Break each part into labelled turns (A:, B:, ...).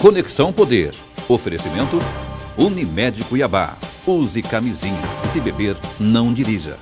A: Conexão Poder. Oferecimento Unimed Cuiabá. Use camisinha. Se beber, não dirija.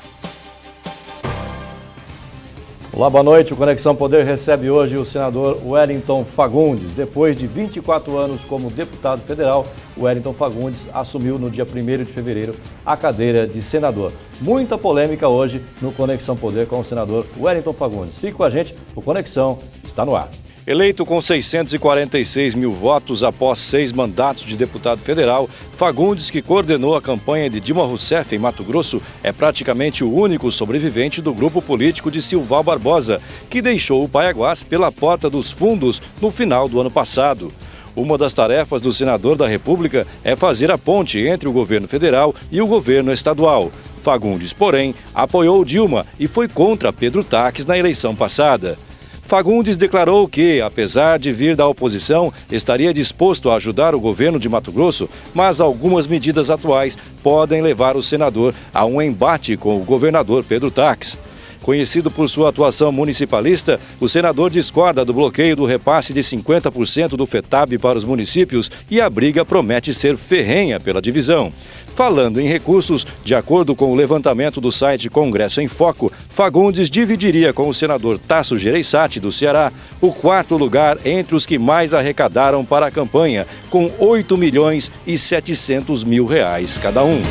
B: Olá, boa noite. O Conexão Poder recebe hoje o senador Wellington Fagundes. Depois de 24 anos como deputado federal, Wellington Fagundes assumiu no dia 1º de fevereiro a cadeira de senador. Muita polêmica hoje no Conexão Poder com o senador Wellington Fagundes. Fique com a gente, o Conexão está no ar.
C: Eleito com 646 mil votos após 6 mandatos de deputado federal, Fagundes, que coordenou a campanha de Dilma Rousseff em Mato Grosso, é praticamente o único sobrevivente do grupo político de Silval Barbosa, que deixou o Paiaguás pela porta dos fundos no final do ano passado. Uma das tarefas do senador da República é fazer a ponte entre o governo federal e o governo estadual. Fagundes, porém, apoiou Dilma e foi contra Pedro Taques na eleição passada. Fagundes declarou que, apesar de vir da oposição, estaria disposto a ajudar o governo de Mato Grosso, mas algumas medidas atuais podem levar o senador a um embate com o governador Pedro Taques. Conhecido por sua atuação municipalista, o senador discorda do bloqueio do repasse de 50% do FETAB para os municípios e a briga promete ser ferrenha pela divisão. Falando em recursos, de acordo com o levantamento do site Congresso em Foco, Fagundes dividiria com o senador Tasso Gereissati, do Ceará, o 4º lugar entre os que mais arrecadaram para a campanha, com R$8.700.000 cada um.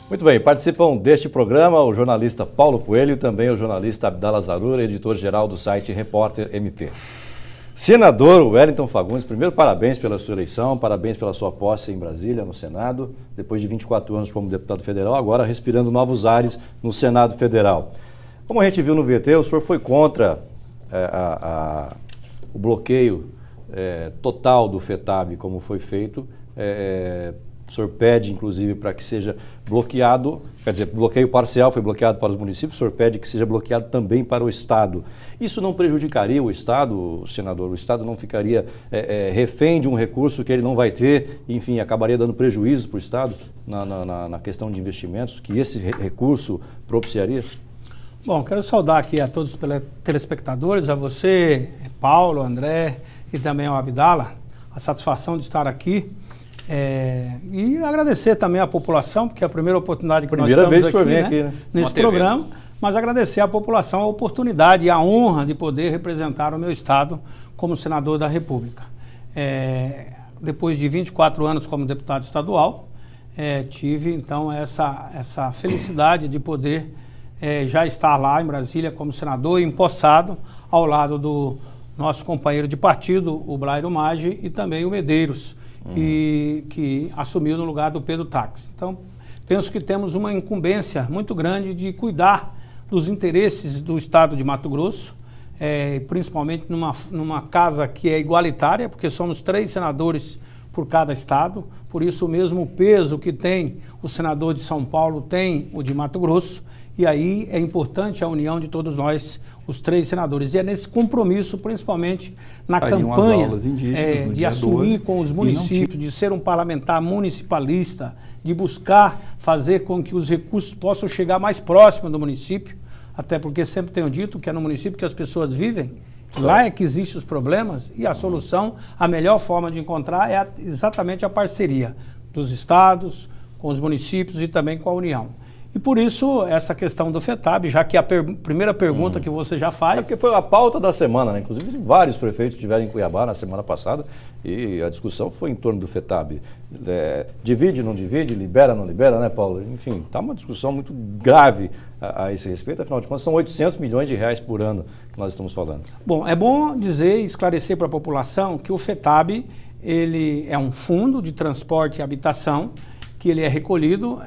B: Muito bem, participam deste programa o jornalista Paulo Coelho e também o jornalista Abdala Zarur, editor-geral do site Repórter MT. Senador Wellington Fagundes, primeiro parabéns pela sua eleição, parabéns pela sua posse em Brasília, no Senado, depois de 24 anos como deputado federal, agora respirando novos ares no Senado Federal. Como a gente viu no VT, o senhor foi contra o bloqueio total do FETAB, como foi feito. O senhor pede, inclusive, para que seja bloqueado, quer dizer, bloqueio parcial foi bloqueado para os municípios, o senhor pede que seja bloqueado também para o Estado. Isso não prejudicaria o Estado, senador? O Estado não ficaria refém de um recurso que ele não vai ter, enfim, acabaria dando prejuízo para o Estado na questão de investimentos, que esse recurso propiciaria?
D: Bom, quero saudar aqui a todos os telespectadores, a você, Paulo, André e também ao Abdala, a satisfação de estar aqui. E agradecer também à população, porque é a primeira oportunidade que nós estamos aqui, né, nesse programa, mas agradecer à população a oportunidade e a honra de poder representar o meu estado como senador da República. Depois de 24 anos como deputado estadual, tive então essa felicidade de poder já estar lá em Brasília como senador, empossado ao lado do nosso companheiro de partido, o Blairo Maggi, e também o Medeiros, que assumiu no lugar do Pedro Taques. Então, penso que temos uma incumbência muito grande de cuidar dos interesses do estado de Mato Grosso, principalmente numa casa que é igualitária, porque somos 3 senadores por cada estado, por isso o mesmo peso que tem o senador de São Paulo tem o de Mato Grosso, e aí é importante a união de todos nós, os 3 senadores. E é nesse compromisso, principalmente na campanha, de assumir com os municípios, de ser um parlamentar municipalista, de buscar fazer com que os recursos possam chegar mais próximo do município, até porque sempre tenho dito que é no município que as pessoas vivem, lá é que existem os problemas, e a solução, a melhor forma de encontrar é exatamente a parceria dos estados, com os municípios e também com a União. E por isso, essa questão do FETAB, já que a primeira pergunta que você já faz...
B: porque foi a pauta da semana, né? Inclusive, vários prefeitos estiveram em Cuiabá na semana passada e a discussão foi em torno do FETAB. Divide, não divide, libera, não libera, né, Paulo? Enfim, está uma discussão muito grave a esse respeito. Afinal de contas, são 800 milhões de reais por ano que nós estamos falando. Bom,
D: é bom dizer e esclarecer para a população que o FETAB ele é um fundo de transporte e habitação, que ele é recolhido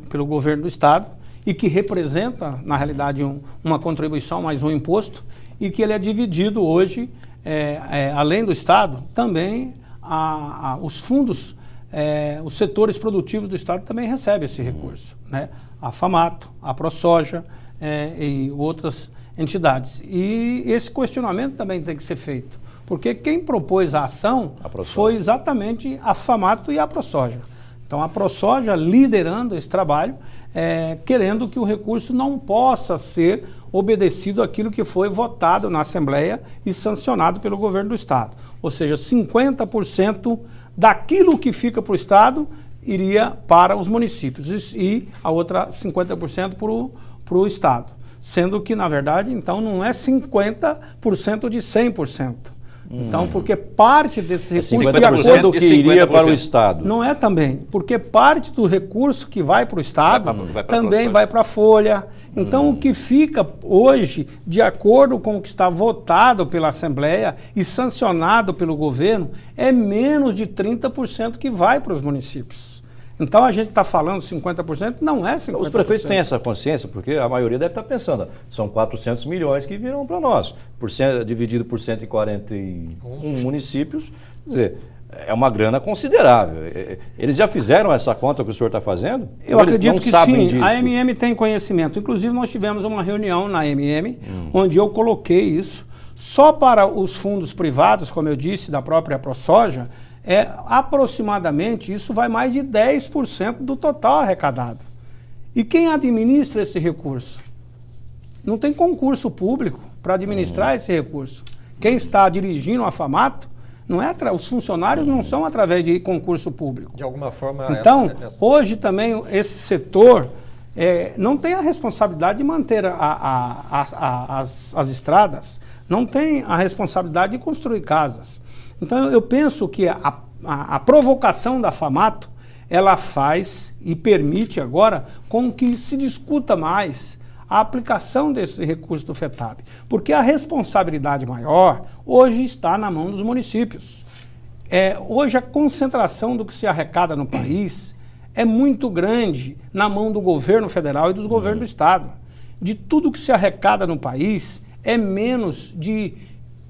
D: pelo governo do estado e que representa, na realidade, uma contribuição mais um imposto, e que ele é dividido hoje, além do estado, também os fundos, os setores produtivos do estado também recebem esse recurso, né? A FAMATO, a ProSoja e outras entidades. E esse questionamento também tem que ser feito, porque quem propôs a ação foi exatamente a FAMATO e a ProSoja. Então, a ProSoja liderando esse trabalho, querendo que o recurso não possa ser obedecido àquilo que foi votado na Assembleia e sancionado pelo governo do Estado. Ou seja, 50% daquilo que fica para o Estado iria para os municípios e a outra 50% para o Estado. Sendo que, na verdade, então não é 50% de 100%. Então, porque parte desse recurso...
B: 50% do que iria para o Estado.
D: Não é também, porque parte do recurso que vai para o Estado também vai para a Folha. Então, o que fica hoje, de acordo com o que está votado pela Assembleia e sancionado pelo governo, é menos de 30% que vai para os municípios. Então, a gente está falando 50%, não é 50%.
B: Os prefeitos têm essa consciência, porque a maioria deve estar pensando, são 400 milhões que virão para nós, dividido por 141 municípios, quer dizer, é uma grana considerável. Eles já fizeram essa conta que o senhor está fazendo?
D: Eu acredito que sim, a MM tem conhecimento. Inclusive, nós tivemos uma reunião na MM, onde eu coloquei isso, só para os fundos privados, como eu disse, da própria ProSoja, aproximadamente, isso vai mais de 10% do total arrecadado. E quem administra esse recurso? Não tem concurso público para administrar esse recurso. Quem está dirigindo a FAMATO, não é os funcionários não são através de concurso público.
E: De alguma forma...
D: Então, hoje também esse setor não tem a responsabilidade de manter as estradas, não tem a responsabilidade de construir casas. Então, eu penso que a provocação da FAMATO, ela faz e permite agora com que se discuta mais a aplicação desse recurso do FETAB. Porque a responsabilidade maior hoje está na mão dos municípios. Hoje a concentração do que se arrecada no país é muito grande na mão do governo federal e dos governos do Estado. De tudo que se arrecada no país, é menos de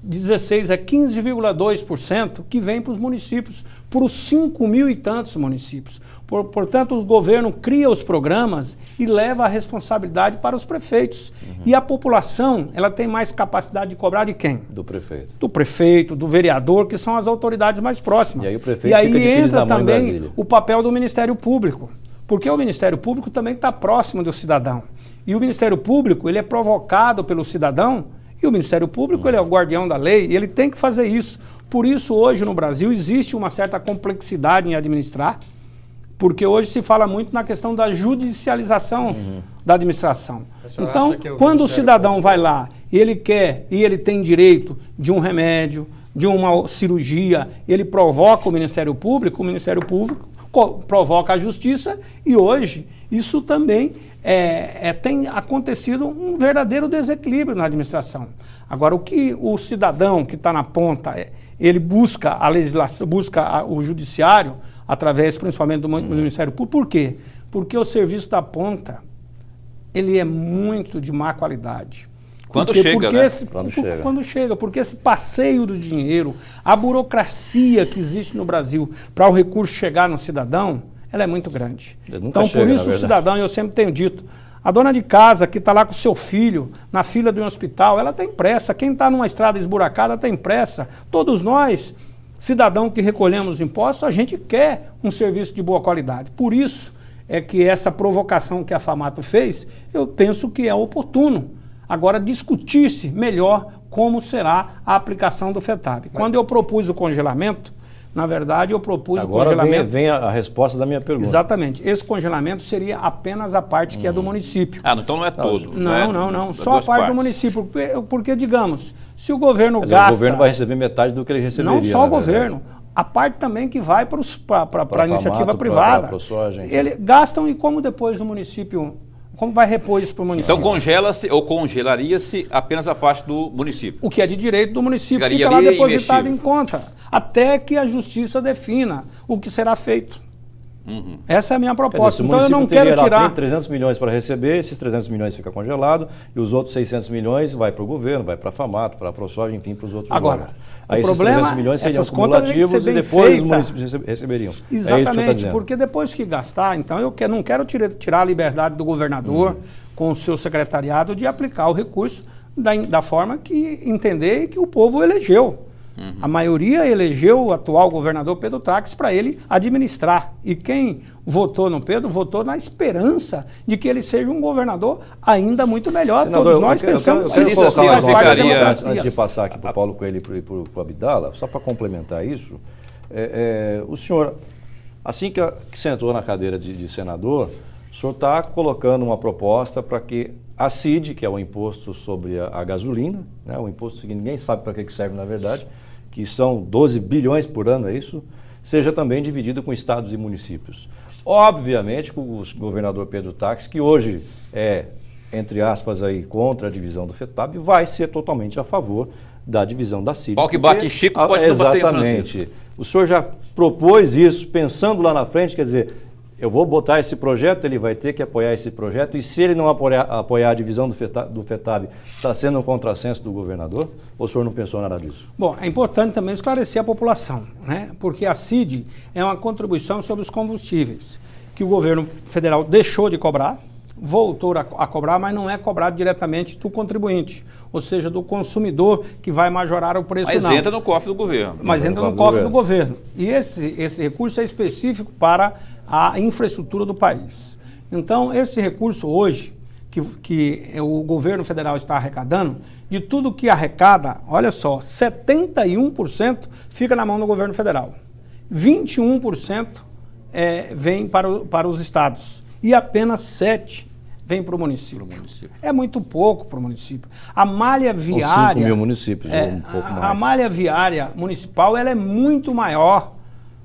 D: 16% a 15,2% que vem para os municípios, para os 5 mil e tantos municípios. Portanto, o governo cria os programas e leva a responsabilidade para os prefeitos. E a população, ela tem mais capacidade de cobrar de quem?
B: Do prefeito.
D: Do prefeito, do vereador, que são as autoridades mais próximas.
B: E aí o prefeito fica de filhos na mão em Brasília.
D: Entra também o papel do Ministério Público, porque o Ministério Público também está próximo do cidadão. E o Ministério Público, ele é provocado pelo cidadão. E o Ministério Público, ele é o guardião da lei e ele tem que fazer isso. Por isso, hoje no Brasil, existe uma certa complexidade em administrar, porque hoje se fala muito na questão da judicialização da administração. Então, quando o cidadão vai lá e ele quer e ele tem direito de um remédio, de uma cirurgia, ele provoca o Ministério Público provoca a Justiça e hoje isso também tem acontecido um verdadeiro desequilíbrio na administração. Agora, o que o cidadão que está na ponta, ele busca a legislação, busca o judiciário, através principalmente do Ministério Público. Por quê? Porque o serviço da ponta, ele é muito de má qualidade.
A: Quando chega, né?
D: Quando chega, porque esse passeio do dinheiro, a burocracia que existe no Brasil para o recurso chegar no cidadão, ela é muito grande. Então, por isso o cidadão, eu sempre tenho dito, a dona de casa que está lá com o seu filho, na fila de um hospital, ela tem pressa. Quem está numa estrada esburacada tem pressa. Todos nós, cidadão que recolhemos impostos, a gente quer um serviço de boa qualidade. Por isso é que essa provocação que a FAMATO fez, eu penso que é oportuno. Agora, discutir-se melhor como será a aplicação do FETAB. Quando eu propus o congelamento, na verdade, eu propus o congelamento...
B: Agora vem a resposta da minha pergunta.
D: Exatamente. Esse congelamento seria apenas a parte que é do município.
A: Então não é todo.
D: Não. Só a parte do município. Porque, digamos, se o governo gasta...
B: O governo vai receber metade do que ele receberia.
D: Não só o governo. A parte também que vai para a iniciativa privada. Eles gastam e como depois o município... Como vai repor isso para o município?
A: Então congela-se ou congelaria-se apenas a parte do município.
D: O que é de direito do município fica lá depositado em conta, até que a justiça defina o que será feito. Essa é a minha proposta.
B: Então eu não quero tirar... Tem 300 milhões para receber, esses 300 milhões fica congelado e os outros 600 milhões vai para o governo, vai para a FAMATO, para a ProSoja, enfim, para os outros órgãos. Aí esses 300 milhões seriam cumulativos e depois os municípios receberiam.
D: Exatamente, porque depois que gastar, então eu não quero tirar a liberdade do governador com o seu secretariado de aplicar o recurso da forma que entender e que o povo elegeu. A maioria elegeu o atual governador Pedro Táxi para ele administrar. E quem votou no Pedro, votou na esperança de que ele seja um governador ainda muito melhor.
B: Senador,
D: todos nós pensamos
B: eu quero
A: isso
B: colocar
A: assim,
B: mais uma
A: ficaria-
B: pergunta antes de passar aqui para o Paulo Coelho e para o Abdala, só para complementar isso. O senhor, assim que sentou na cadeira de senador, o senhor está colocando uma proposta para que a CID, que é o imposto sobre a gasolina, né, o imposto que ninguém sabe para que serve na verdade, que são 12 bilhões por ano, é isso, seja também dividido com estados e municípios. Obviamente, com o governador Pedro Táxi, que hoje é, entre aspas, aí, contra a divisão do FETAB, vai ser totalmente a favor da divisão da CID.
A: Pau que bate em Chico, pode não bater em Francisco.
B: Exatamente. O senhor já propôs isso, pensando lá na frente, quer dizer, eu vou botar esse projeto, ele vai ter que apoiar esse projeto, e se ele não apoiar a divisão do FETAB, está sendo um contrassenso do governador? Ou o senhor não pensou nada disso?
D: Bom, é importante também esclarecer a população, né? Porque a CID é uma contribuição sobre os combustíveis, que o governo federal deixou de cobrar, voltou a cobrar, mas não é cobrado diretamente do contribuinte, ou seja, do consumidor que vai majorar o preço.
A: Mas
D: não.
A: entra no cofre do governo.
D: Mas entra no cofre do governo. E esse recurso é específico para a infraestrutura do país. Então, esse recurso hoje, que o governo federal está arrecadando, de tudo que arrecada, olha só, 71% fica na mão do governo federal. 21% vem para os estados. E apenas 7% vem para o município. É muito pouco para o município. A malha viária...
B: 5 mil municípios, um pouco mais.
D: A malha viária municipal ela é muito maior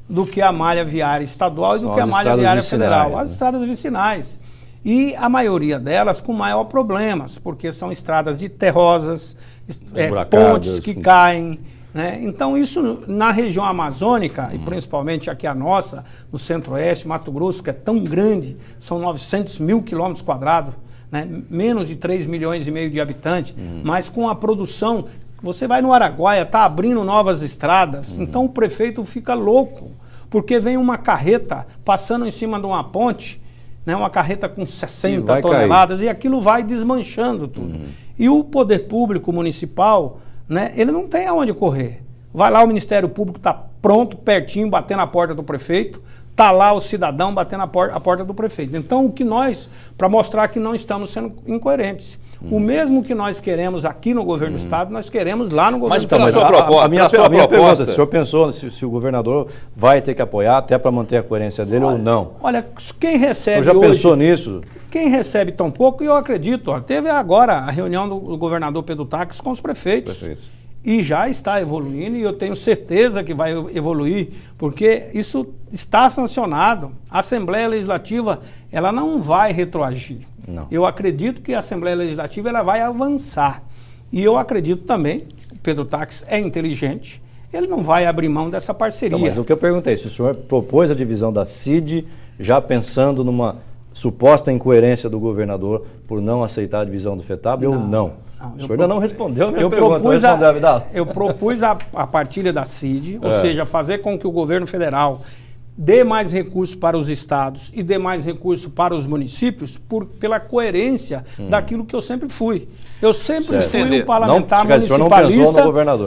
D: do que a malha viária estadual e do que a malha viária federal. As estradas vicinais. E a maioria delas com maior problemas, porque são estradas de terrosas, pontes que caem. Né? Então isso na região amazônica, e principalmente aqui a nossa, no centro-oeste, Mato Grosso, que é tão grande, são 900 mil quilômetros quadrados, né? Menos de 3 milhões e meio de habitantes, mas com a produção, você vai no Araguaia, está abrindo novas estradas, então o prefeito fica louco, porque vem uma carreta passando em cima de uma ponte, né? Uma carreta com 60 toneladas, e aquilo vai desmanchando tudo. E o poder público municipal, né, ele não tem aonde correr. Vai lá, o Ministério Público está pronto, pertinho, batendo na porta do prefeito, está lá o cidadão batendo a porta do prefeito. Então, o que nós, para mostrar que não estamos sendo incoerentes, o mesmo que nós queremos aqui no governo do Estado, nós queremos lá no governo do Estado.
A: Mas pela sua proposta,
B: a minha pergunta, o senhor pensou se o governador vai ter que apoiar até para manter a coerência dele ou não?
D: Olha, quem recebe
B: o senhor já
D: hoje,
B: pensou nisso?
D: Quem recebe tão pouco, e eu acredito, teve agora a reunião do governador Pedro Táxi com os prefeitos. E já está evoluindo, e eu tenho certeza que vai evoluir, porque isso está sancionado. A Assembleia Legislativa, ela não vai retroagir.
B: Não.
D: Eu acredito que a Assembleia Legislativa ela vai avançar. E eu acredito também, o Pedro Táxi é inteligente, ele não vai abrir mão dessa parceria.
B: Então, mas o que eu perguntei, se o senhor propôs a divisão da CID, já pensando numa suposta incoerência do governador por não aceitar a divisão do FETAB ou não? O senhor ainda não respondeu a minha pergunta.
D: Eu propus a partilha da CID, ou seja, fazer com que o governo federal dê mais recursos para os estados e dê mais recursos para os municípios pela coerência daquilo que eu sempre fui. Eu sempre fui um parlamentar municipalista,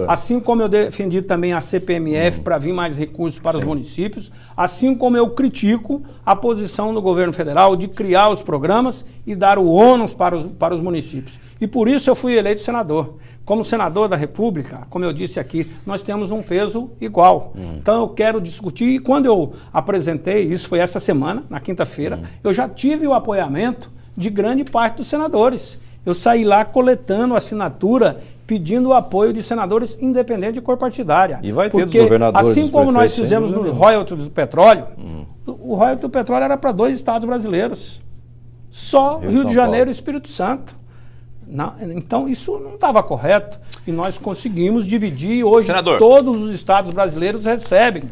D: assim como eu defendi também a CPMF para vir mais recursos para os municípios, assim como eu critico a posição do governo federal de criar os programas e dar o ônus para os municípios. E por isso eu fui eleito senador. Como senador da República, como eu disse aqui, nós temos um peso igual. Então eu quero discutir, e quando eu apresentei, isso foi essa semana, na quinta-feira, eu já tive o apoiamento de grande parte dos senadores. Eu saí lá coletando assinatura, pedindo o apoio de senadores independentes de cor partidária.
B: E vai ter dos governadores,
D: assim como nós fizemos nos royalties do petróleo, o royalty do petróleo era para 2 estados brasileiros. Só Rio de Janeiro e Espírito Santo. Então, isso não estava correto e nós conseguimos dividir e hoje todos os estados brasileiros recebem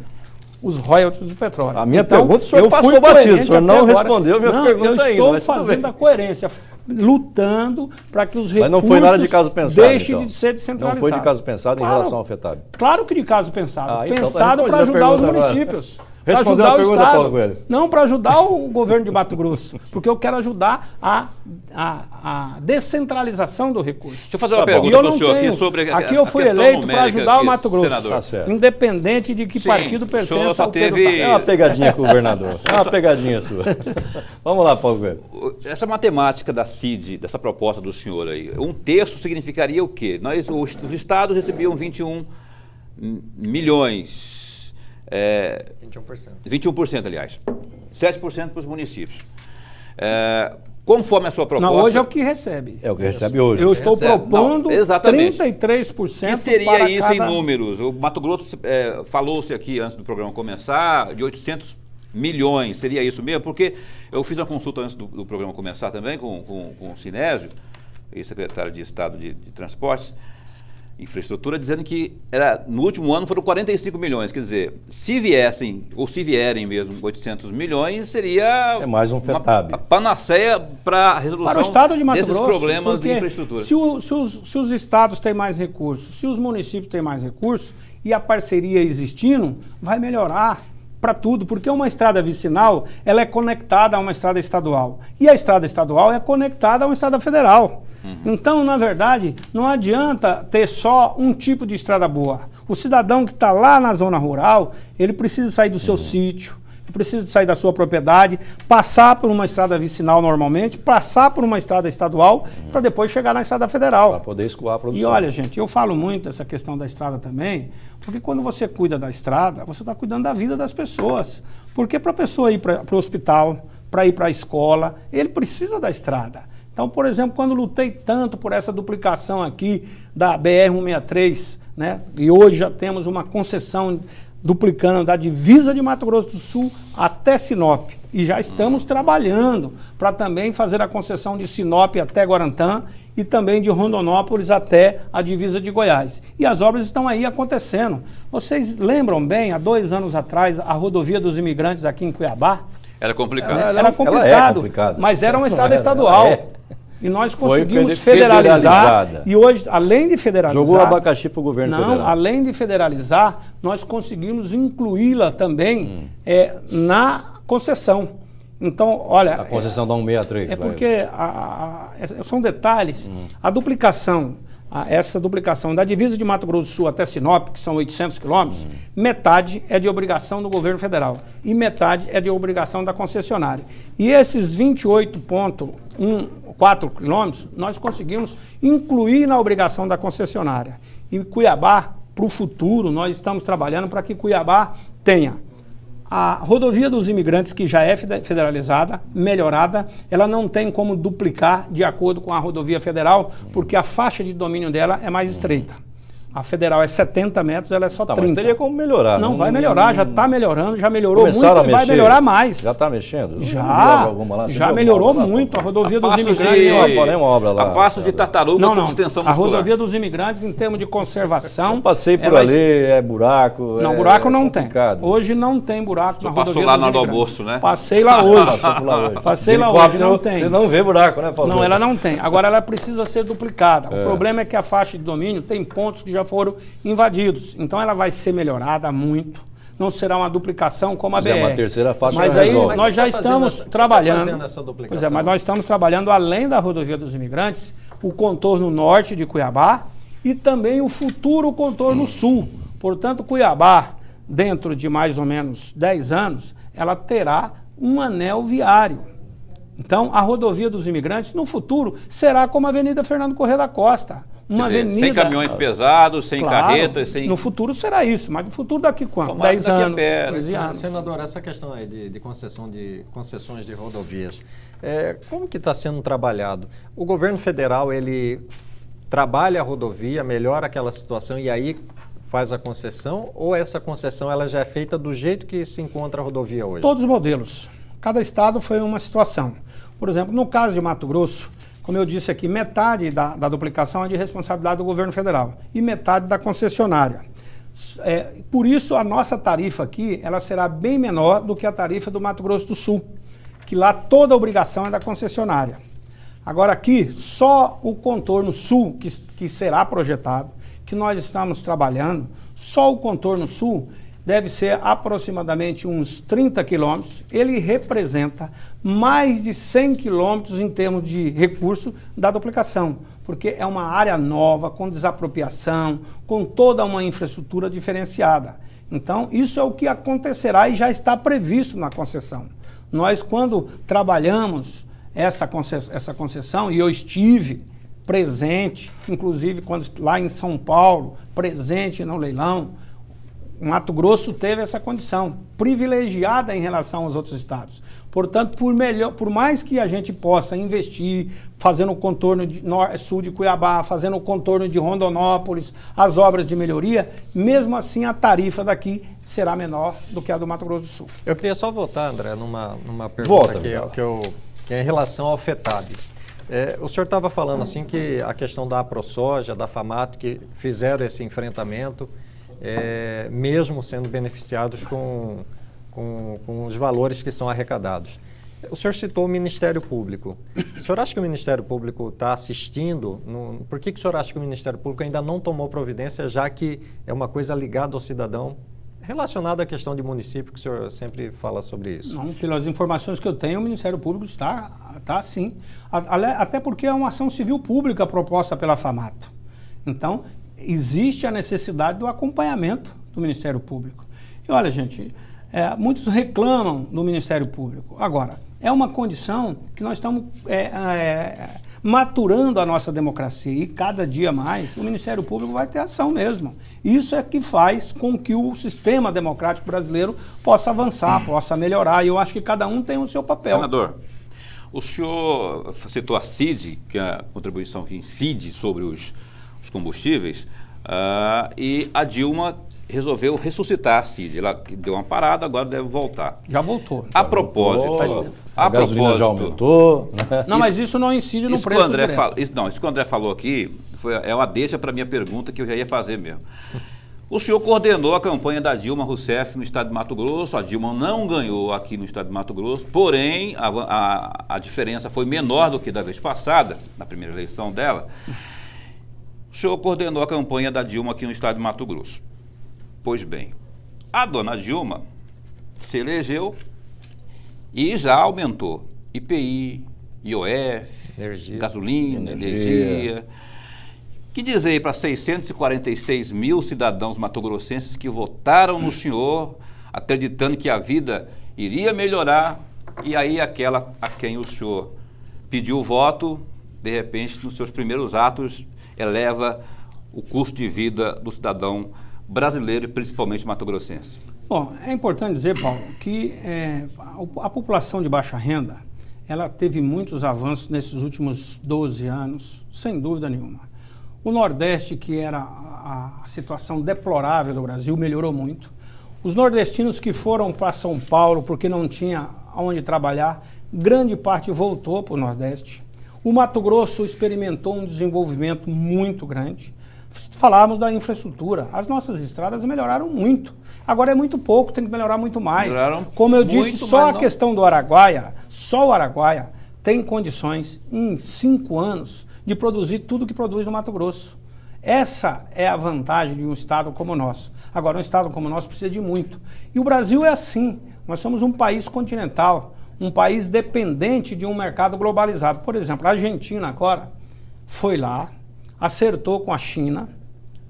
D: os royalties do petróleo.
B: A minha pergunta, o senhor passou batido, o senhor não respondeu a minha pergunta ainda.
D: Eu estou fazendo a coerência, lutando para que os recursos
B: mas não foi nada de caso pensado,
D: deixem de ser descentralizados.
B: Não foi de caso pensado em relação ao FETAB?
D: Claro que de caso pensado. Pensado para ajudar os municípios. Para
B: Respondeu
D: ajudar
B: a
D: o
B: pergunta,
D: Estado.
B: Paulo Coelho.
D: Não, para ajudar o governo de Mato Grosso. Porque eu quero ajudar a descentralização do recurso.
A: Deixa eu fazer uma
B: Tá bom.
A: pergunta
D: E eu
A: para o
D: não
A: senhor
D: tenho-
A: aqui sobre
D: aqui eu fui
A: questão
D: eleito para
A: numérica
D: ajudar o
A: aqui,
D: Mato Grosso.
A: senador.
B: Tá certo.
D: Independente de que
A: Sim,
D: partido
A: o senhor
D: pertence
A: só
D: ao Pedro
A: teve-
B: É uma pegadinha com o governador. É uma pegadinha sua. Vamos lá, Paulo Coelho.
A: Essa matemática da CID, dessa proposta do senhor aí, 1/3 significaria o quê? Os estados recebiam 21 milhões, 21%, aliás, 7% para os municípios. Conforme a sua proposta...
D: Não, hoje é o que recebe.
B: É o que recebe hoje.
D: Eu estou
A: recebe.
D: propondo
A: Não, exatamente.
D: 33%
A: que seria
D: para
A: isso
D: cada...
A: em números? O Mato Grosso falou-se aqui antes do programa começar de 800 milhões, seria isso mesmo? Porque eu fiz uma consulta antes do programa começar também com o Sinésio, ex-secretário de Estado de Transportes, Infraestrutura, dizendo que no último ano foram 45 milhões, quer dizer, se viessem, ou se vierem mesmo 800 milhões, seria
B: É mais um FETAB.
A: uma panaceia para a resolução
D: Para o estado de Mato
A: desses
D: Grosso,
A: problemas de
D: porque
A: infraestrutura.
D: Se os estados têm mais recursos, se os municípios têm mais recursos e a parceria existindo, vai melhorar para tudo, porque uma estrada vicinal, ela é conectada a uma estrada estadual. E a estrada estadual é conectada a uma estrada federal. Então, na verdade, não adianta ter só um tipo de estrada boa. O cidadão que está lá na zona rural, ele precisa sair do seu sítio, precisa sair da sua propriedade, passar por uma estrada vicinal normalmente, passar por uma estrada estadual, para depois chegar na estrada federal.
B: Para poder escoar a produção.
D: E olha, gente, eu falo muito dessa questão da estrada também, porque quando você cuida da estrada, você está cuidando da vida das pessoas. Porque para a pessoa ir para o hospital, para ir para a escola, ele precisa da estrada. Então, por exemplo, quando lutei tanto por essa duplicação aqui da BR-163, né, e hoje já temos uma concessão duplicando da divisa de Mato Grosso do Sul até Sinop. E já estamos trabalhando para também fazer a concessão de Sinop até Guarantã e também de Rondonópolis até a divisa de Goiás. E as obras estão aí acontecendo. Vocês lembram bem, há 2 anos atrás, a rodovia dos imigrantes aqui em Cuiabá?
A: Era complicado.
D: Era complicado, mas era uma estrada estadual. E nós conseguimos federalizar. E hoje, além de federalizar...
B: Jogou abacaxi para o governo federal.
D: Não, além de federalizar, nós conseguimos incluí-la também na concessão. Então, olha...
B: A concessão da 163.
D: É porque são detalhes. A duplicação, essa duplicação da divisa de Mato Grosso do Sul até Sinop, que são 800 quilômetros, metade é de obrigação do governo federal e metade é de obrigação da concessionária. E esses 28,4 quilômetros, nós conseguimos incluir na obrigação da concessionária. E Cuiabá, para o futuro, nós estamos trabalhando para que Cuiabá tenha a rodovia dos imigrantes, que já é federalizada, melhorada, ela não tem como duplicar de acordo com a rodovia federal, porque a faixa de domínio dela é mais estreita. A federal é 70 metros, ela é só 30.
B: Mas teria como melhorar.
D: Não vai melhorar, já está melhorando, já melhorou muito e
B: Começaram a
D: vai
B: mexer?
D: melhorar mais.
B: Já está mexendo?
D: Já melhorou muito a rodovia dos imigrantes.
A: A Passos de Tartaruga com extensão muscular.
D: A rodovia dos imigrantes, em termos de conservação...
B: Eu passei por ali, é buraco.
D: Não, buraco não tem.
B: complicado.
D: Hoje não tem buraco na rodovia dos
A: passou lá
D: imigrantes.
A: no almoço, né?
D: Passei lá hoje. Passei lá hoje, não
B: Você
D: tem.
B: não vê buraco, né, Paulo?
D: Não, ela não tem. Agora ela precisa ser duplicada. O problema é que a faixa de domínio tem pontos que já foram invadidos. Então ela vai ser melhorada muito. Não será uma duplicação como a BR.
B: uma terceira faixa
D: mas
B: já
D: aí
B: resolve.
D: nós já estamos trabalhando.
E: Fazendo essa duplicação?
D: Pois é, mas nós estamos trabalhando além da rodovia dos imigrantes, o contorno norte de Cuiabá e também o futuro contorno sul. Portanto, Cuiabá, dentro de mais ou menos 10 anos, ela terá um anel viário. Então, a rodovia dos imigrantes, no futuro, será como a Avenida Fernando Corrêa da Costa. Uma avenida...
A: Sem caminhões pesados, sem carretas, sem...
D: No futuro será isso, mas no futuro daqui quanto?
A: Tomara
D: 10
A: daqui a
D: anos,
A: perto.
D: 15 anos.
E: Senador, essa questão aí de concessões de rodovias, como que está sendo trabalhado? O governo federal, ele trabalha a rodovia, melhora aquela situação e aí faz a concessão, ou essa concessão ela já é feita do jeito que se encontra a rodovia hoje?
D: Todos os modelos. Cada estado foi uma situação. Por exemplo, no caso de Mato Grosso, como eu disse aqui, metade da duplicação é de responsabilidade do governo federal e metade da concessionária. Por isso, a nossa tarifa aqui ela será bem menor do que a tarifa do Mato Grosso do Sul, que lá toda a obrigação é da concessionária. Agora aqui, só o contorno sul que será projetado, que nós estamos trabalhando, só o contorno sul deve ser aproximadamente uns 30 quilômetros. Ele representa mais de 100 quilômetros em termos de recurso da duplicação, porque é uma área nova, com desapropriação, com toda uma infraestrutura diferenciada. Então, isso é o que acontecerá e já está previsto na concessão. Nós, quando trabalhamos essa concessão, e eu estive presente, inclusive quando lá em São Paulo, presente no leilão, Mato Grosso teve essa condição privilegiada em relação aos outros estados. Portanto, por mais que a gente possa investir, fazendo o contorno de sul de Cuiabá, fazendo o contorno de Rondonópolis, as obras de melhoria, mesmo assim a tarifa daqui será menor do que a do Mato Grosso do Sul.
E: Eu queria só voltar, André, numa pergunta que é em relação ao FETAB. O senhor estava falando assim que a questão da AproSoja, da FAMAT, que fizeram esse enfrentamento, mesmo sendo beneficiados com os valores que são arrecadados. O senhor citou o Ministério Público. O senhor acha que o Ministério Público está assistindo? Por que o senhor acha que o Ministério Público ainda não tomou providência, já que é uma coisa ligada ao cidadão, relacionada à questão de município, que o senhor sempre fala sobre isso?
D: Não, pelas informações que eu tenho, o Ministério Público está sim. Até porque é uma ação civil pública proposta pela FAMAT. Então, existe a necessidade do acompanhamento do Ministério Público. E olha, gente, muitos reclamam do Ministério Público. Agora, é uma condição que nós estamos maturando a nossa democracia e cada dia mais o Ministério Público vai ter ação mesmo. Isso é que faz com que o sistema democrático brasileiro possa avançar, possa melhorar, e eu acho que cada um tem o seu papel.
A: Senador, o senhor citou a CID, que é a contribuição que incide sobre os combustíveis, e a Dilma resolveu ressuscitar a CID. Ela deu uma parada, agora deve voltar.
D: Já voltou.
A: A propósito,
B: a gasolina já aumentou.
D: Não, mas isso não incide no preço direto.
A: Isso que o André falou aqui é uma deixa para a minha pergunta que eu já ia fazer mesmo. O senhor coordenou a campanha da Dilma Rousseff no estado de Mato Grosso. A Dilma não ganhou aqui no estado de Mato Grosso, porém a diferença foi menor do que da vez passada, na primeira eleição dela. O senhor coordenou a campanha da Dilma aqui no estado de Mato Grosso. Pois bem, a dona Dilma se elegeu e já aumentou IPI, IOF, gasolina, energia. Que dizer para 646 mil cidadãos matogrossenses que votaram no senhor, acreditando que a vida iria melhorar, e aí aquela a quem o senhor pediu o voto, de repente, nos seus primeiros atos, eleva o custo de vida do cidadão brasileiro e principalmente matogrossense?
D: Bom, é importante dizer, Paulo, que a população de baixa renda, ela teve muitos avanços nesses últimos 12 anos, sem dúvida nenhuma. O Nordeste, que era a situação deplorável do Brasil, melhorou muito. Os nordestinos que foram para São Paulo porque não tinha onde trabalhar, grande parte voltou para o Nordeste. O Mato Grosso experimentou um desenvolvimento muito grande. Falávamos da infraestrutura. As nossas estradas melhoraram muito. Agora é muito pouco, tem que melhorar muito mais. Como eu disse, só a questão do Araguaia, só o Araguaia tem condições, em 5 anos, de produzir tudo que produz no Mato Grosso. Essa é a vantagem de um estado como o nosso. Agora, um estado como o nosso precisa de muito. E o Brasil é assim. Nós somos um país continental, um país dependente de um mercado globalizado. Por exemplo, a Argentina agora foi lá, acertou com a China,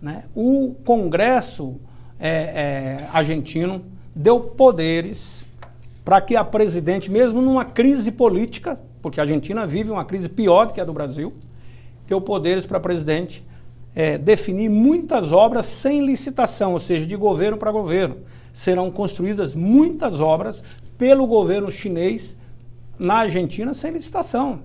D: né? O Congresso argentino deu poderes para que a presidente, mesmo numa crise política, porque a Argentina vive uma crise pior do que a do Brasil, deu poderes para a presidente definir muitas obras sem licitação, ou seja, de governo para governo. Serão construídas muitas obras pelo governo chinês na Argentina sem licitação.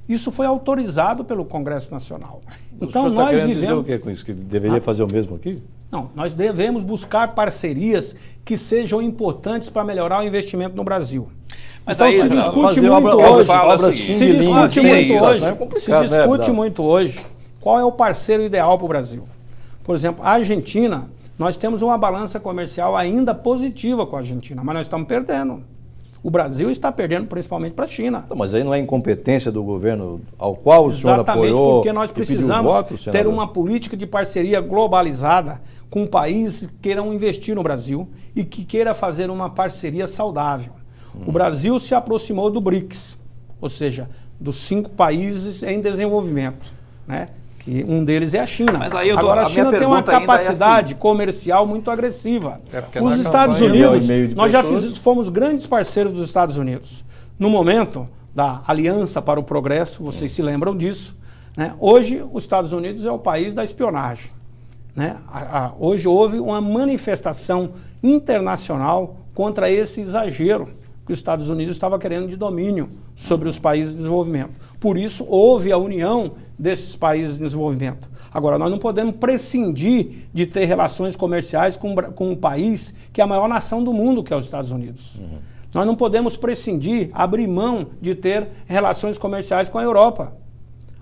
D: Isso foi autorizado pelo Congresso Nacional. Então nós vivemos...
B: dizer o que com isso? Que deveria fazer o mesmo aqui?
D: Não, nós devemos buscar parcerias que sejam importantes para melhorar o investimento no Brasil.
A: Mas
D: então
A: aí,
D: se discute muito hoje. Se discute muito hoje qual é o parceiro ideal para o Brasil. Por exemplo, a Argentina, nós temos uma balança comercial ainda positiva com a Argentina, mas nós estamos perdendo. O Brasil está perdendo principalmente para a China.
B: Não, mas aí não é incompetência do governo ao qual o senhor apoiou?
D: Exatamente, porque nós
B: e pediu
D: precisamos
B: voto,
D: ter
B: senador?
D: uma política de parceria globalizada com países que queiram investir no Brasil e que queira fazer uma parceria saudável. O Brasil se aproximou do BRICS, ou seja, dos 5 países em desenvolvimento, né? Que um deles é a China.
A: Mas aí
D: Agora
A: a
D: a China
A: minha
D: tem uma
A: pergunta ainda é
D: capacidade comercial muito agressiva.
E: porque
D: Os
E: na
D: Estados
E: campanha,
B: 1,5
D: Unidos,
B: milhão de
D: nós já
B: pessoas.
D: fomos grandes parceiros dos Estados Unidos. No momento da Aliança para o Progresso, vocês se lembram disso, né? Hoje, os Estados Unidos é o país da espionagem, né? Hoje houve uma manifestação internacional contra esse exagero que os Estados Unidos estava querendo de domínio sobre os países de desenvolvimento. Por isso, houve a união desses países de desenvolvimento. Agora, nós não podemos prescindir de ter relações comerciais com um país que é a maior nação do mundo, que é os Estados Unidos. Nós não podemos prescindir, abrir mão de ter relações comerciais com a Europa.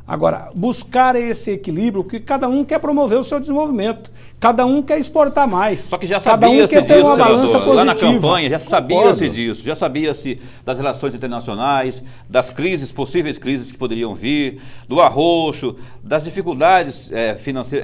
D: Agora, buscar esse equilíbrio, porque cada um quer promover o seu desenvolvimento, cada um quer exportar mais.
A: Só que já
D: cada um
A: sabia-se
D: quer ter
A: disso,
D: uma balança
A: senador. Lá na
D: positiva.
A: campanha já sabia-se
B: Concordo.
A: disso, já sabia-se das relações internacionais, das crises, possíveis crises que poderiam vir, do arroxo, das dificuldades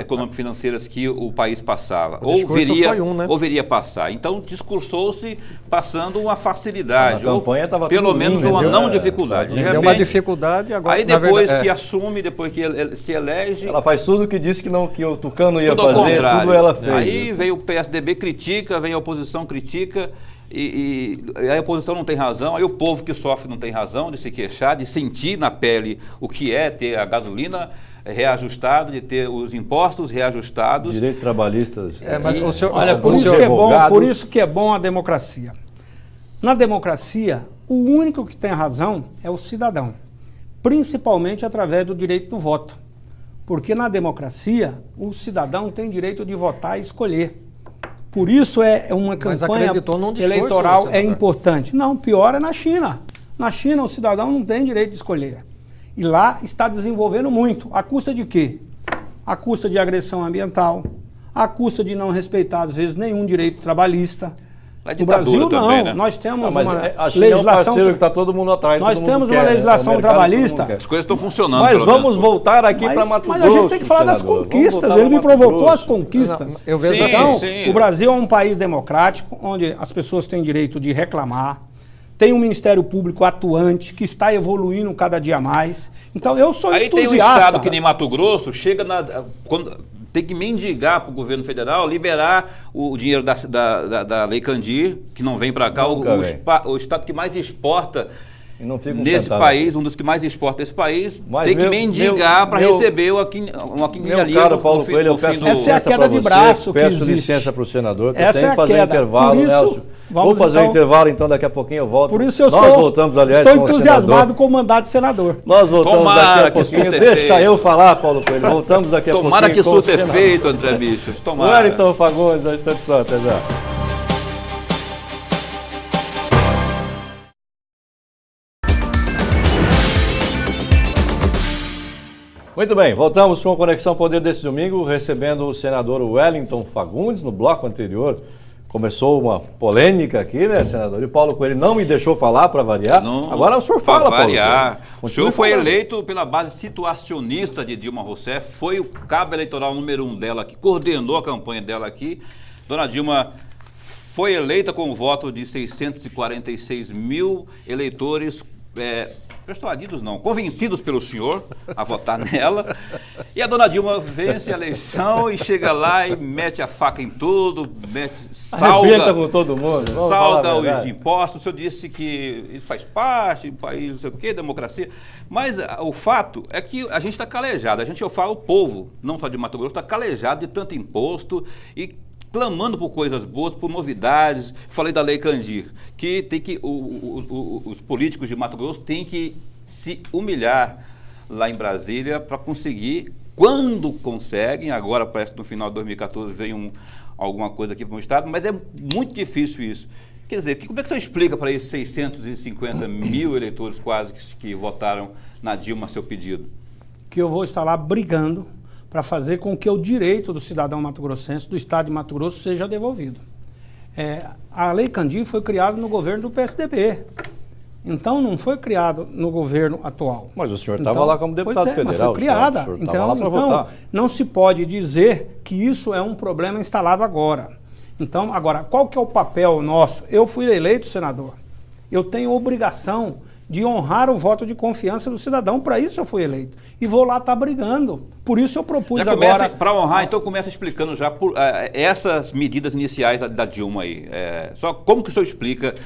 A: econômico-financeiras que o país passava.
E: O discurso foi né?
A: Ou viria passar. Então, discursou-se passando uma facilidade,
B: Na
A: ou
B: campanha tava
A: pelo
B: tudo
A: menos
B: lindo,
A: uma
B: deu,
A: não
B: é,
A: dificuldade. De
E: Deu uma
A: repente,
E: dificuldade agora.
A: aí
E: na
A: depois
E: verdade,
A: que assume, depois que ele se elege...
B: Ela faz tudo o que disse que o Tucano ia
A: Tudo ao
B: fazer,
A: contrário.
B: tudo ela fez.
A: Aí veio o PSDB, critica, vem a oposição, critica, e a oposição não tem razão, aí o povo que sofre não tem razão de se queixar, de sentir na pele o que é ter a gasolina reajustada, de ter os impostos reajustados.
B: Direitos trabalhistas.
E: mas o senhor,
D: Olha, por
B: alguns
D: isso, que é bom,
B: advogados-
D: por isso que é bom a democracia. Na democracia, o único que tem razão é o cidadão, principalmente através do direito do voto. Porque na democracia, o cidadão tem direito de votar e escolher. Por isso é uma
E: Mas
D: campanha
E: acreditou num discurso,
D: eleitoral é
E: senador.
D: importante. Não, pior é na China. Na China, o cidadão não tem direito de escolher. E lá está desenvolvendo muito. À custa de quê? À custa de agressão ambiental, à custa de não respeitar, às vezes, nenhum direito trabalhista.
A: É
D: No
A: ditadura
D: Brasil,
A: também,
D: não.
A: né?
D: Nós temos
B: Não, mas
D: uma
B: a China é um
D: legislação...
B: parceiro que está todo mundo atrás.
D: Nós
B: todo mundo
D: temos
B: quer,
D: uma
B: né?
D: legislação
B: O mercado, todo mundo
D: trabalhista.
B: quer.
A: As coisas estão funcionando.
B: Mas
A: pelo
B: vamos
A: menos.
B: voltar aqui para Mato
D: Mas
B: Grosso.
D: a gente tem que falar das
B: senador. Vamos
D: conquistas.
B: voltar
D: Ele
B: para
D: me
B: Mato
D: provocou
B: Grosso.
D: as conquistas.
E: Não, eu vejo
A: Sim,
E: assim.
D: Então,
A: sim.
D: o Brasil é um país democrático, onde as pessoas têm direito de reclamar, tem um Ministério Público atuante, que está evoluindo cada dia mais. Então, eu sou
A: Aí tem um
D: entusiasta.
A: estado que nem Mato Grosso, chega tem que mendigar para o governo federal liberar o dinheiro da Lei Candir, que não vem para cá,
B: Nunca vem.
A: o estado que mais exporta
B: E não fica um
A: nesse
B: centavo.
A: país, um dos que mais exporta esse país,
B: Mas
A: tem que
B: meu-
A: mendigar para
B: meu-
A: receber uma quinquilha
B: Meu caro Paulo Coelho, eu peço
D: Essa é a
B: licença
D: queda
B: pra
D: de
B: você,
D: braço que
B: peço
D: existe.
B: licença para o senador, que
D: Essa
B: eu tenho
D: é
B: que
D: a
B: fazer
D: queda.
B: intervalo,
D: Por isso,
B: Nelson. Vou
D: vamos
B: fazer
D: então-
B: intervalo, então daqui a pouquinho eu volto.
D: Por isso eu
B: Nós voltamos, aliás,
D: estou
B: com o
D: entusiasmado
B: senador.
D: com o mandato de senador.
B: Nós voltamos
A: Tomara
B: daqui a
A: que
B: pouquinho.
A: surta
B: Deixa
A: efeito.
B: eu falar, Paulo Coelho. Voltamos daqui a pouquinho.
A: Tomara que
B: com o
A: surta
B: senador.
A: efeito, André Bichos. Tomara.
B: Wellington Fagundes, nós estamos só, até já. Muito bem, voltamos com o Conexão Poder desse domingo, recebendo o senador Wellington Fagundes. No bloco anterior começou uma polêmica aqui, né, senador? E o Paulo Coelho não me deixou falar para variar.
A: Não,
B: Agora o senhor
A: pra
B: fala, Paulo
A: variar.
B: Coelho.
A: O
B: Continue
A: senhor foi
B: falando.
A: eleito pela base situacionista de Dilma Rousseff, foi o cabo eleitoral número 1 dela, que coordenou a campanha dela aqui. Dona Dilma foi eleita com o voto de 646 mil eleitores, persuadidos não, convencidos pelo senhor a votar nela. E a dona Dilma vence a eleição e chega lá e mete a faca em tudo,
B: Arrebenta com todo mundo. Vamos falar
A: salga
B: a
A: os
B: verdade.
A: impostos. O senhor disse que isso faz parte do país, não sei o quê, democracia. Mas o fato é que a gente está calejado. Eu falo o povo, não só de Mato Grosso, está calejado de tanto imposto e clamando por coisas boas, por novidades. Falei da Lei Candir, que tem que os políticos de Mato Grosso têm que se humilhar lá em Brasília para conseguir, quando conseguem, agora parece que no final de 2014 vem alguma coisa aqui para o Estado, mas é muito difícil isso. Quer dizer, como é que você explica para esses 650 mil eleitores quase que votaram na Dilma a seu pedido?
D: Que eu vou estar lá brigando para fazer com que o direito do cidadão mato-grossense, do Estado de Mato Grosso, seja devolvido. A Lei Candir foi criada no governo do PSDB. Então, não foi criado no governo atual.
B: Mas o senhor estava lá como deputado federal.
D: Mas foi criada.
B: O senhor estava lá para votar.
D: Não se pode dizer que isso é um problema instalado agora. Então, agora, qual que é o papel nosso? Eu fui eleito senador. Eu tenho obrigação de honrar o voto de confiança do cidadão. Para isso eu fui eleito. E vou lá estar brigando. Por isso eu propus agora...
A: Para honrar, então começa explicando já essas medidas iniciais da Dilma aí. Só como que o senhor explica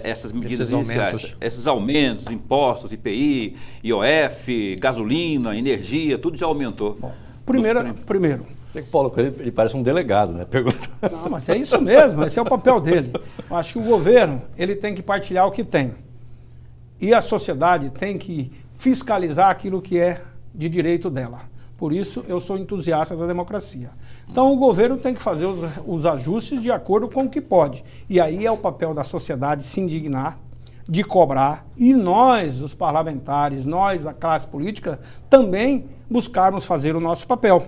A: essas medidas iniciais? Esses aumentos, impostos, IPI, IOF, gasolina, energia, tudo já aumentou.
D: Bom, primeiro.
B: Sei que o Paulo Coelho, ele parece um delegado, né? Pergunta.
D: Não, mas é isso mesmo, esse é o papel dele. Eu acho que o governo, ele tem que partilhar o que tem. E a sociedade tem que fiscalizar aquilo que é de direito dela. Por isso, eu sou entusiasta da democracia. Então, o governo tem que fazer os ajustes de acordo com o que pode. E aí é o papel da sociedade se indignar, de cobrar, e nós, os parlamentares, nós, a classe política, também buscarmos fazer o nosso papel.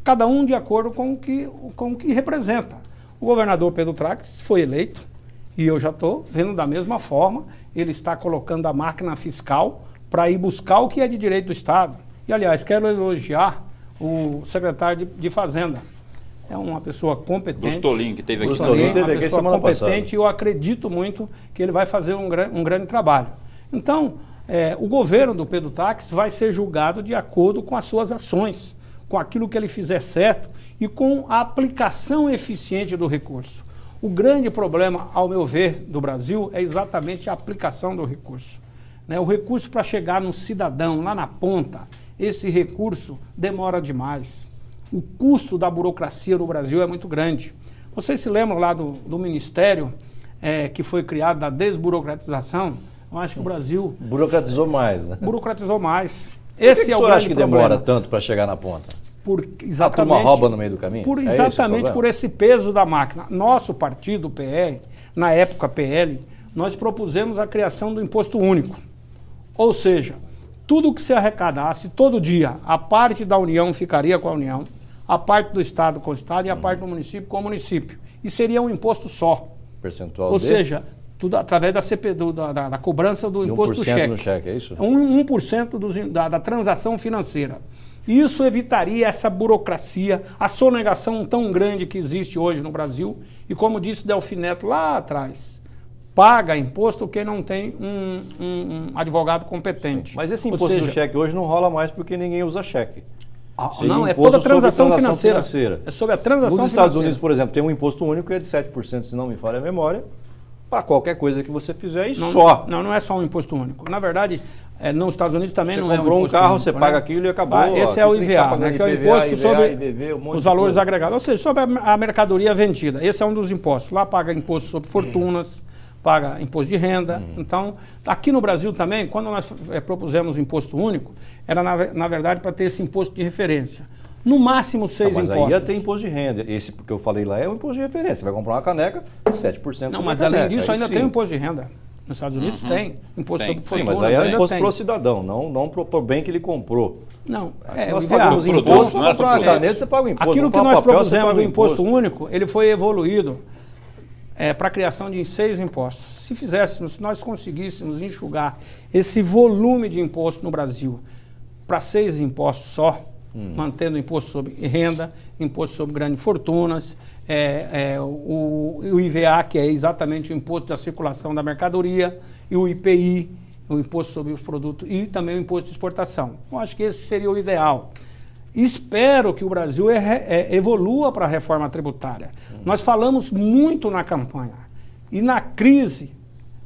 D: Cada um de acordo com o que representa. O governador Pedro Taques foi eleito, e eu já estou vendo da mesma forma, ele está colocando a máquina fiscal para ir buscar o que é de direito do Estado. E, aliás, quero elogiar o secretário de Fazenda. É uma pessoa competente.
A: Gustolin, que teve aqui
D: também. Uma pessoa competente, e eu acredito muito que ele vai fazer um grande trabalho. Então, o governo do Pedro Taques vai ser julgado de acordo com as suas ações, com aquilo que ele fizer certo e com a aplicação eficiente do recurso. O grande problema, ao meu ver, do Brasil é exatamente a aplicação do recurso. O recurso para chegar no cidadão, lá na ponta, esse recurso demora demais. O custo da burocracia no Brasil é muito grande. Vocês se lembram lá do Ministério que foi criado da desburocratização? Eu acho que o Brasil...
B: Burocratizou mais, né?
D: Burocratizou mais.
B: Esse é o grande problema. Por que o senhor acha que demora tanto para chegar na ponta?
D: Exatamente,
B: a turma rouba no meio do caminho?
D: Exatamente por esse peso da máquina. Nosso partido, o PR, na época PL, nós propusemos a criação do imposto único. Ou seja, tudo que se arrecadasse todo dia, a parte da União ficaria com a União, a parte do Estado com o Estado e a parte do município com o município. E seria um imposto só.
B: Percentual
D: Ou seja, tudo através da cobrança do imposto do cheque.
B: No cheque, é isso?
D: 1% da transação financeira. Isso evitaria essa burocracia, a sonegação tão grande que existe hoje no Brasil. E como disse Delfim Neto lá atrás, paga imposto quem não tem um advogado competente.
B: Mas esse imposto do cheque hoje não rola mais porque ninguém usa cheque.
D: Não, é toda a transação financeira. É sobre a transação financeira.
B: Nos Estados Unidos, por exemplo, tem um imposto único que é de 7%, se não me falha a memória, para qualquer coisa que você fizer e só.
D: Não é só um imposto único. Na verdade, nos Estados Unidos também
B: você
D: não é um imposto
B: único. Você comprou um carro,
D: único,
B: você paga aquilo e acabou.
D: Esse é o IVA, que é o imposto sobre os valores agregados, ou seja, sobre a mercadoria vendida. Esse é um dos impostos. Lá paga imposto sobre fortunas, paga imposto de renda. Então, aqui no Brasil também, quando nós propusemos o imposto único, era na verdade para ter esse imposto de referência. No máximo 6 impostos.
B: Mas aí ia ter imposto de renda. Esse que eu falei lá é um imposto de referência. Você vai comprar uma caneca, 7%.
D: Não, mas além disso ainda tem imposto de renda. Nos Estados Unidos tem imposto sobre fortunas.
B: Mas aí é imposto pro cidadão, não pro bem que ele comprou.
D: Não,
B: nós pagamos imposto, para comprar uma caneta, você paga o imposto.
D: Aquilo que nós propusemos do imposto único, ele foi evoluído para a criação de 6 impostos. Se nós conseguíssemos enxugar esse volume de imposto no Brasil para 6 impostos só, mantendo o imposto sobre renda, imposto sobre grandes fortunas, o IVA, que é exatamente o imposto da circulação da mercadoria, e o IPI, o imposto sobre os produtos, e também o imposto de exportação. Eu acho que esse seria o ideal. Espero que o Brasil evolua para a reforma tributária. Nós falamos muito na campanha, e na crise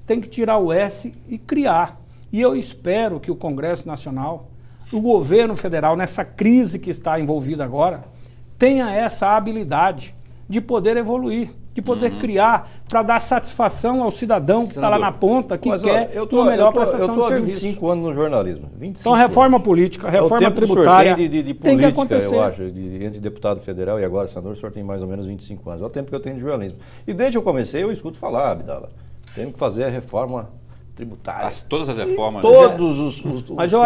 D: tem que tirar o S e criar. E eu espero que o Congresso Nacional, o governo federal, nessa crise que está envolvida agora, tenha essa habilidade de poder evoluir, de poder criar, para dar satisfação ao cidadão que está lá na ponta, que quer uma melhor prestação de serviço.
B: Eu estou há 25 anos no jornalismo. 25
D: então, reforma política, reforma tributária,
B: de política,
D: tem que acontecer.
B: Eu acho, entre deputado federal e agora senador, o senhor tem mais ou menos 25 anos. É o tempo que eu tenho de jornalismo. E desde que eu comecei, eu escuto falar, Abdala, temos que fazer a reforma tributária.
A: Todas as reformas.
B: Todos os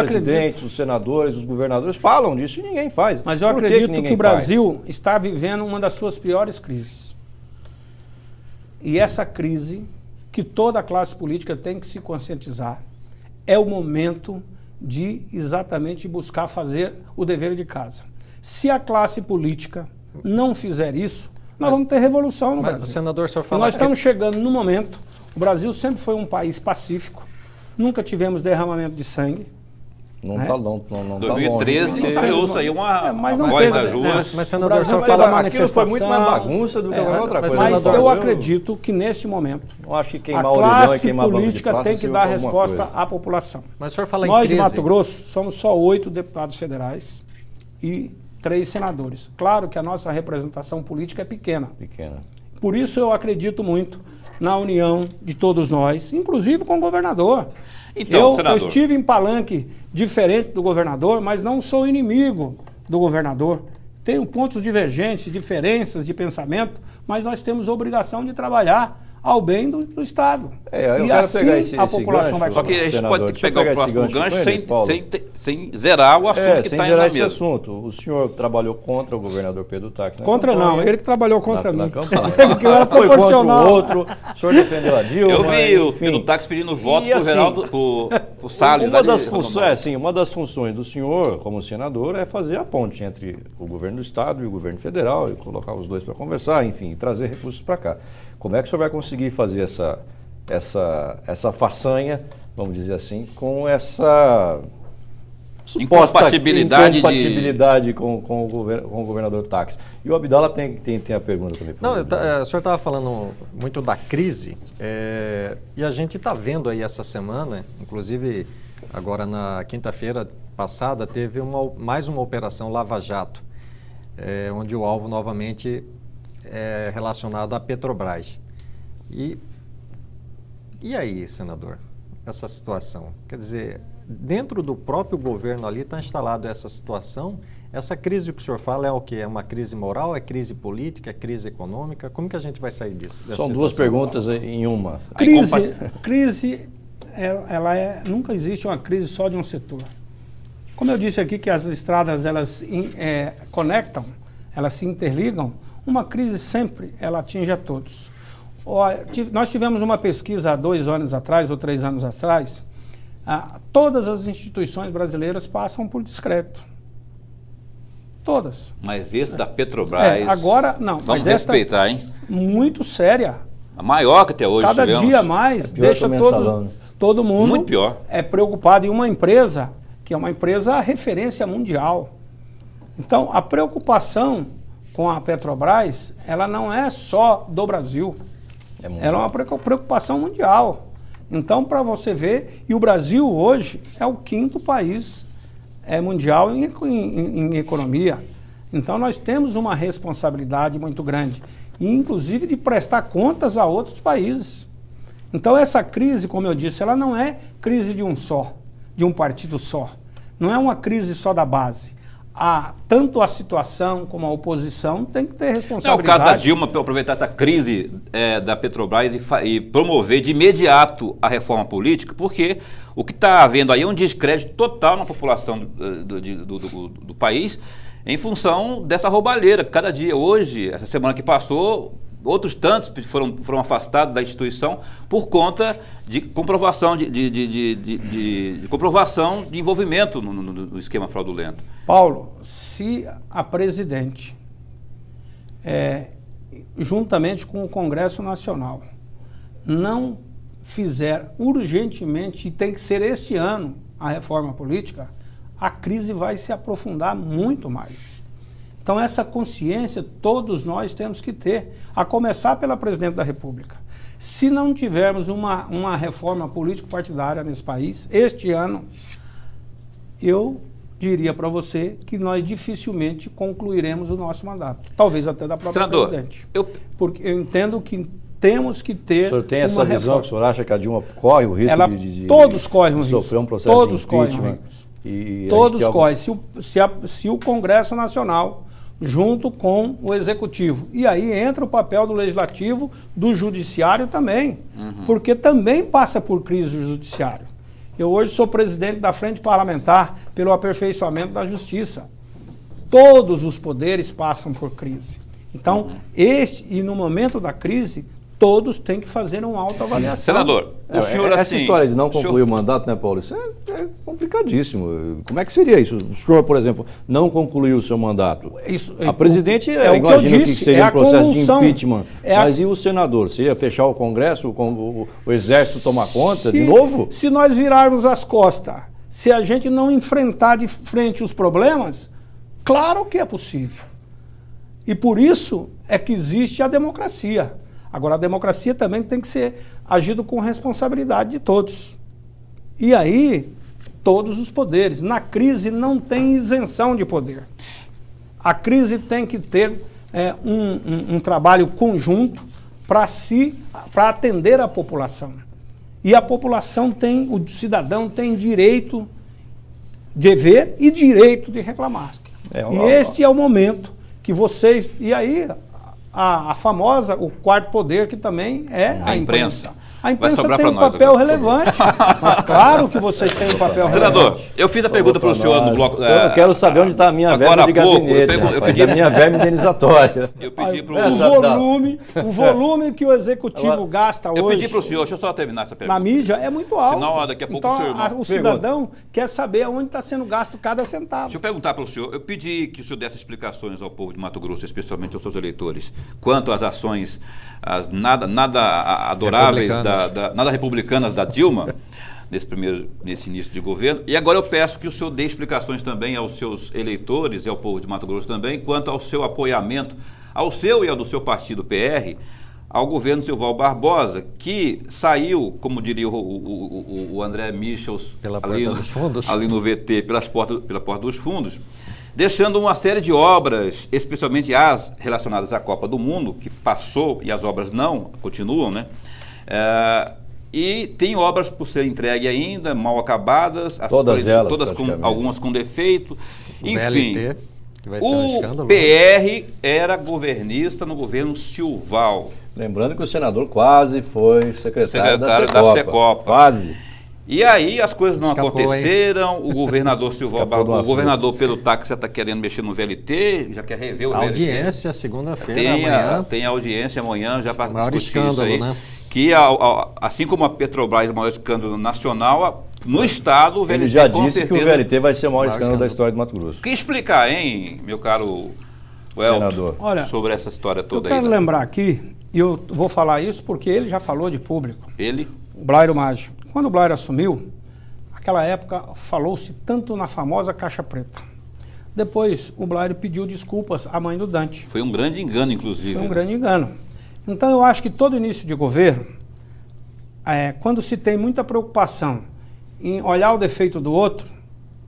B: presidentes, os senadores, os governadores falam disso e ninguém faz.
D: Mas eu acredito que o Brasil está vivendo uma das suas piores crises. E essa crise que toda a classe política tem que se conscientizar. É o momento de exatamente buscar fazer o dever de casa. Se a classe política não fizer isso, nós vamos ter revolução no Brasil.
E: Senador, o senhor
D: E
E: fala...
D: nós estamos chegando no momento, o Brasil sempre foi um país pacífico, nunca tivemos derramamento de sangue.
B: Não
D: né?
B: está longe. Não
A: 2013
B: tá
A: saiu aí uma
D: mas não
A: voz
D: teve,
A: das ruas.
E: Mas, senador, o
D: Brasil
E: senhor
D: teve
E: fala...
D: uma
B: aquilo foi muito mais
D: manifestação.
B: bagunça do que qualquer outra
E: mas,
B: coisa.
D: Mas
E: senador,
D: eu acredito que neste momento
B: Não acho que
D: a
B: queimar o orelhão e
D: classe
B: queimar banco de
D: política
B: prata
D: tem que
B: serviu
D: dar
B: pra alguma
D: resposta
B: coisa.
D: à população.
E: Mas o senhor fala em
D: Nós
E: crise...
D: de Mato Grosso somos só 8 deputados federais e 3 senadores. Claro que a nossa representação política é pequena.
B: Pequena.
D: Por isso eu acredito muito na união de todos nós, inclusive com o governador.
A: Então,
D: eu
A: senador,
D: estive em palanque diferente do governador, mas não sou inimigo do governador. Tenho pontos divergentes, diferenças de pensamento, mas nós temos obrigação de trabalhar ao bem do Estado.
B: Eu
D: e
B: quero
D: assim
B: pegar esse
D: a população
B: gancho,
D: vai
A: só que a gente
B: senador,
A: pode
B: deixa eu
A: pegar o
B: pegar esse
A: próximo
B: gancho
A: gancho
B: com ele, Paulo.
A: sem zerar o assunto que
B: sem
A: está aí
B: zerar
A: na
B: esse
A: mesa.
B: assunto. O senhor trabalhou contra o governador Pedro Tax, né?
D: Contra não, ele que trabalhou contra
B: na
D: mim.
B: campanha.
D: Porque eu era
B: Foi
D: proporcional.
B: contra o outro, o senhor defendeu a Dilma.
A: Eu vi o
B: enfim.
A: Pedro Táxi pedindo voto
B: E
A: pro
B: assim,
A: Geraldo, pro Salles. lá de Rondonópolis.
B: Uma das funções do senhor, como senador, é fazer a ponte entre o governo do Estado e o governo federal, e colocar os dois para conversar, enfim, trazer recursos para cá. Como é que o senhor vai conseguir fazer essa façanha, vamos dizer assim, com essa suposta incompatibilidade com o governador Tax? E o Abdala tem a pergunta também.
E: Não, o senhor estava falando muito da crise, e a gente está vendo aí essa semana, inclusive agora na quinta-feira passada, teve mais uma operação Lava Jato, onde o alvo novamente é relacionado à Petrobras. E aí, senador, essa situação? Quer dizer, dentro do próprio governo ali está instalado essa situação. Essa crise que o senhor fala é o quê? É uma crise moral, é crise política, é crise econômica? Como que a gente vai sair disso?
B: São duas perguntas em uma.
D: Crise nunca existe uma crise só de um setor. Como eu disse aqui que as estradas elas conectam, elas se interligam, uma crise sempre ela atinge a todos. Nós tivemos uma pesquisa há 2 anos atrás ou 3 anos atrás, todas as instituições brasileiras passam por descrédito. Todas.
A: Mas esse da Petrobras...
D: agora, não.
A: Vamos respeitar, hein?
D: Muito séria.
A: A maior que até hoje
D: Cada
A: tivemos.
D: dia mais deixa todo mundo
A: muito pior.
D: Preocupado. E uma empresa, que é uma empresa referência mundial. Então, a preocupação com a Petrobras, ela não é só do Brasil. Ela é uma preocupação mundial. Então, para você ver, e o Brasil hoje é o 5º país mundial em economia. Então, nós temos uma responsabilidade muito grande, e inclusive de prestar contas a outros países. Então, essa crise, como eu disse, ela não é crise de um partido só. Não é uma crise só da base. Tanto a situação como a oposição tem que ter responsabilidade.
A: Não é o caso da Dilma aproveitar essa crise da Petrobras e promover de imediato a reforma política, porque o que está havendo aí é um descrédito total na população do país em função dessa roubalheira. Cada dia, hoje, essa semana que passou, outros tantos foram afastados da instituição por conta de comprovação de comprovação de envolvimento no esquema fraudulento.
D: Paulo, se a presidente, juntamente com o Congresso Nacional, não fizer urgentemente, e tem que ser este ano, a reforma política, a crise vai se aprofundar muito mais. Então, essa consciência todos nós temos que ter, a começar pela Presidente da República. Se não tivermos uma reforma político-partidária nesse país, este ano, eu diria para você que nós dificilmente concluiremos o nosso mandato. Talvez até da própria
A: Senador,
D: Presidente. Porque eu entendo que temos que ter
B: o senhor tem essa
D: uma
B: visão
D: reforma.
B: Que o senhor acha que a Dilma corre o risco
D: todos correm o risco.
B: sofrer um processo
D: todos
B: de impeachment?
D: correm o risco.
B: E
D: todos correm. Se o Congresso Nacional, junto com o Executivo. E aí entra o papel do Legislativo, do Judiciário também. Porque também passa por crise o Judiciário. Eu hoje sou presidente da Frente Parlamentar pelo Aperfeiçoamento da Justiça. Todos os poderes passam por crise. Então, e no momento da crise, todos têm que fazer uma autoavaliação.
A: Senador, o senhor
B: essa
A: assim...
B: história de não concluir o mandato, né, Paulo? Isso é complicadíssimo. Como é que seria isso? O senhor, por exemplo, não concluiu o seu mandato. A presidente,
D: é o que eu
B: imagino que
D: disse,
B: seria
D: é
B: um processo de
D: convulsão.
B: impeachment. Mas e o senador? Você ia fechar o Congresso, o Exército tomar conta de novo?
D: Se nós virarmos as costas, se a gente não enfrentar de frente os problemas, claro que é possível. E por isso é que existe a democracia. Agora, a democracia também tem que ser agido com responsabilidade de todos. E aí, todos os poderes. Na crise não tem isenção de poder. A crise tem que ter um trabalho conjunto para atender a população. E a população o cidadão tem direito, dever e direito de reclamar. Este é o momento que vocês... E aí... A famosa, o quarto poder, que também é a imprensa. A imprensa tem um papel relevante, mas claro que vocês têm um papel relevante.
A: Senador, eu fiz a pergunta para o senhor no bloco...
B: Eu quero saber onde está a minha verba de gabinete, eu pedi a minha verba indenizatória.
A: Eu pedi para
D: o volume que o executivo gasta hoje...
A: Eu pedi para o senhor, deixa eu só terminar essa pergunta.
D: Na mídia é muito alto.
A: Senão, daqui a pouco
D: então, o cidadão quer saber onde está sendo gasto cada centavo.
A: Deixa eu perguntar para o senhor, eu pedi que o senhor desse explicações ao povo de Mato Grosso, especialmente aos seus eleitores, quanto às ações nada adoráveis, nada republicanas da Dilma, nesse início de governo. E agora eu peço que o senhor dê explicações também aos seus eleitores e ao povo de Mato Grosso também, quanto ao seu apoiamento, ao seu e ao do seu partido PR, ao governo Silval Barbosa, que saiu, como diria o André Michels,
E: pela porta dos fundos,
A: ali no VT, pela porta dos fundos, deixando uma série de obras, especialmente as relacionadas à Copa do Mundo, que passou e as obras não continuam, né? E tem obras por ser entregue ainda, mal acabadas,
B: todas elas,
A: algumas com defeito. Enfim,
E: VLT, que vai ser um escândalo.
A: PR era governista no governo Silval.
B: Lembrando que o senador quase foi secretário da Secopa. Quase.
A: E aí as coisas não aconteceram, o governador Silval Barbosa, o governador Pedro Tax já está querendo mexer no VLT, já quer rever o VLT.
E: Audiência segunda-feira, amanhã.
A: Tem audiência amanhã, já para
E: maior
A: discutir
E: escândalo,
A: isso aí.
E: né?
A: Que assim como a Petrobras é o maior escândalo nacional, no estado o VLT
B: ele já disse que o VLT vai ser o maior escândalo da história do Mato Grosso.
A: O que explicar, hein, meu caro
B: senador,
A: sobre essa história toda
D: aí? Eu
A: quero
D: lembrar aqui, e eu vou falar isso porque ele já falou de público.
A: Ele?
D: O Blairo Maggi. Quando o Blairo assumiu, naquela época falou-se tanto na famosa caixa preta. Depois o Blairo pediu desculpas à mãe do Dante.
A: Foi um grande engano, inclusive.
D: Foi um grande engano. Então eu acho que todo início de governo, quando se tem muita preocupação em olhar o defeito do outro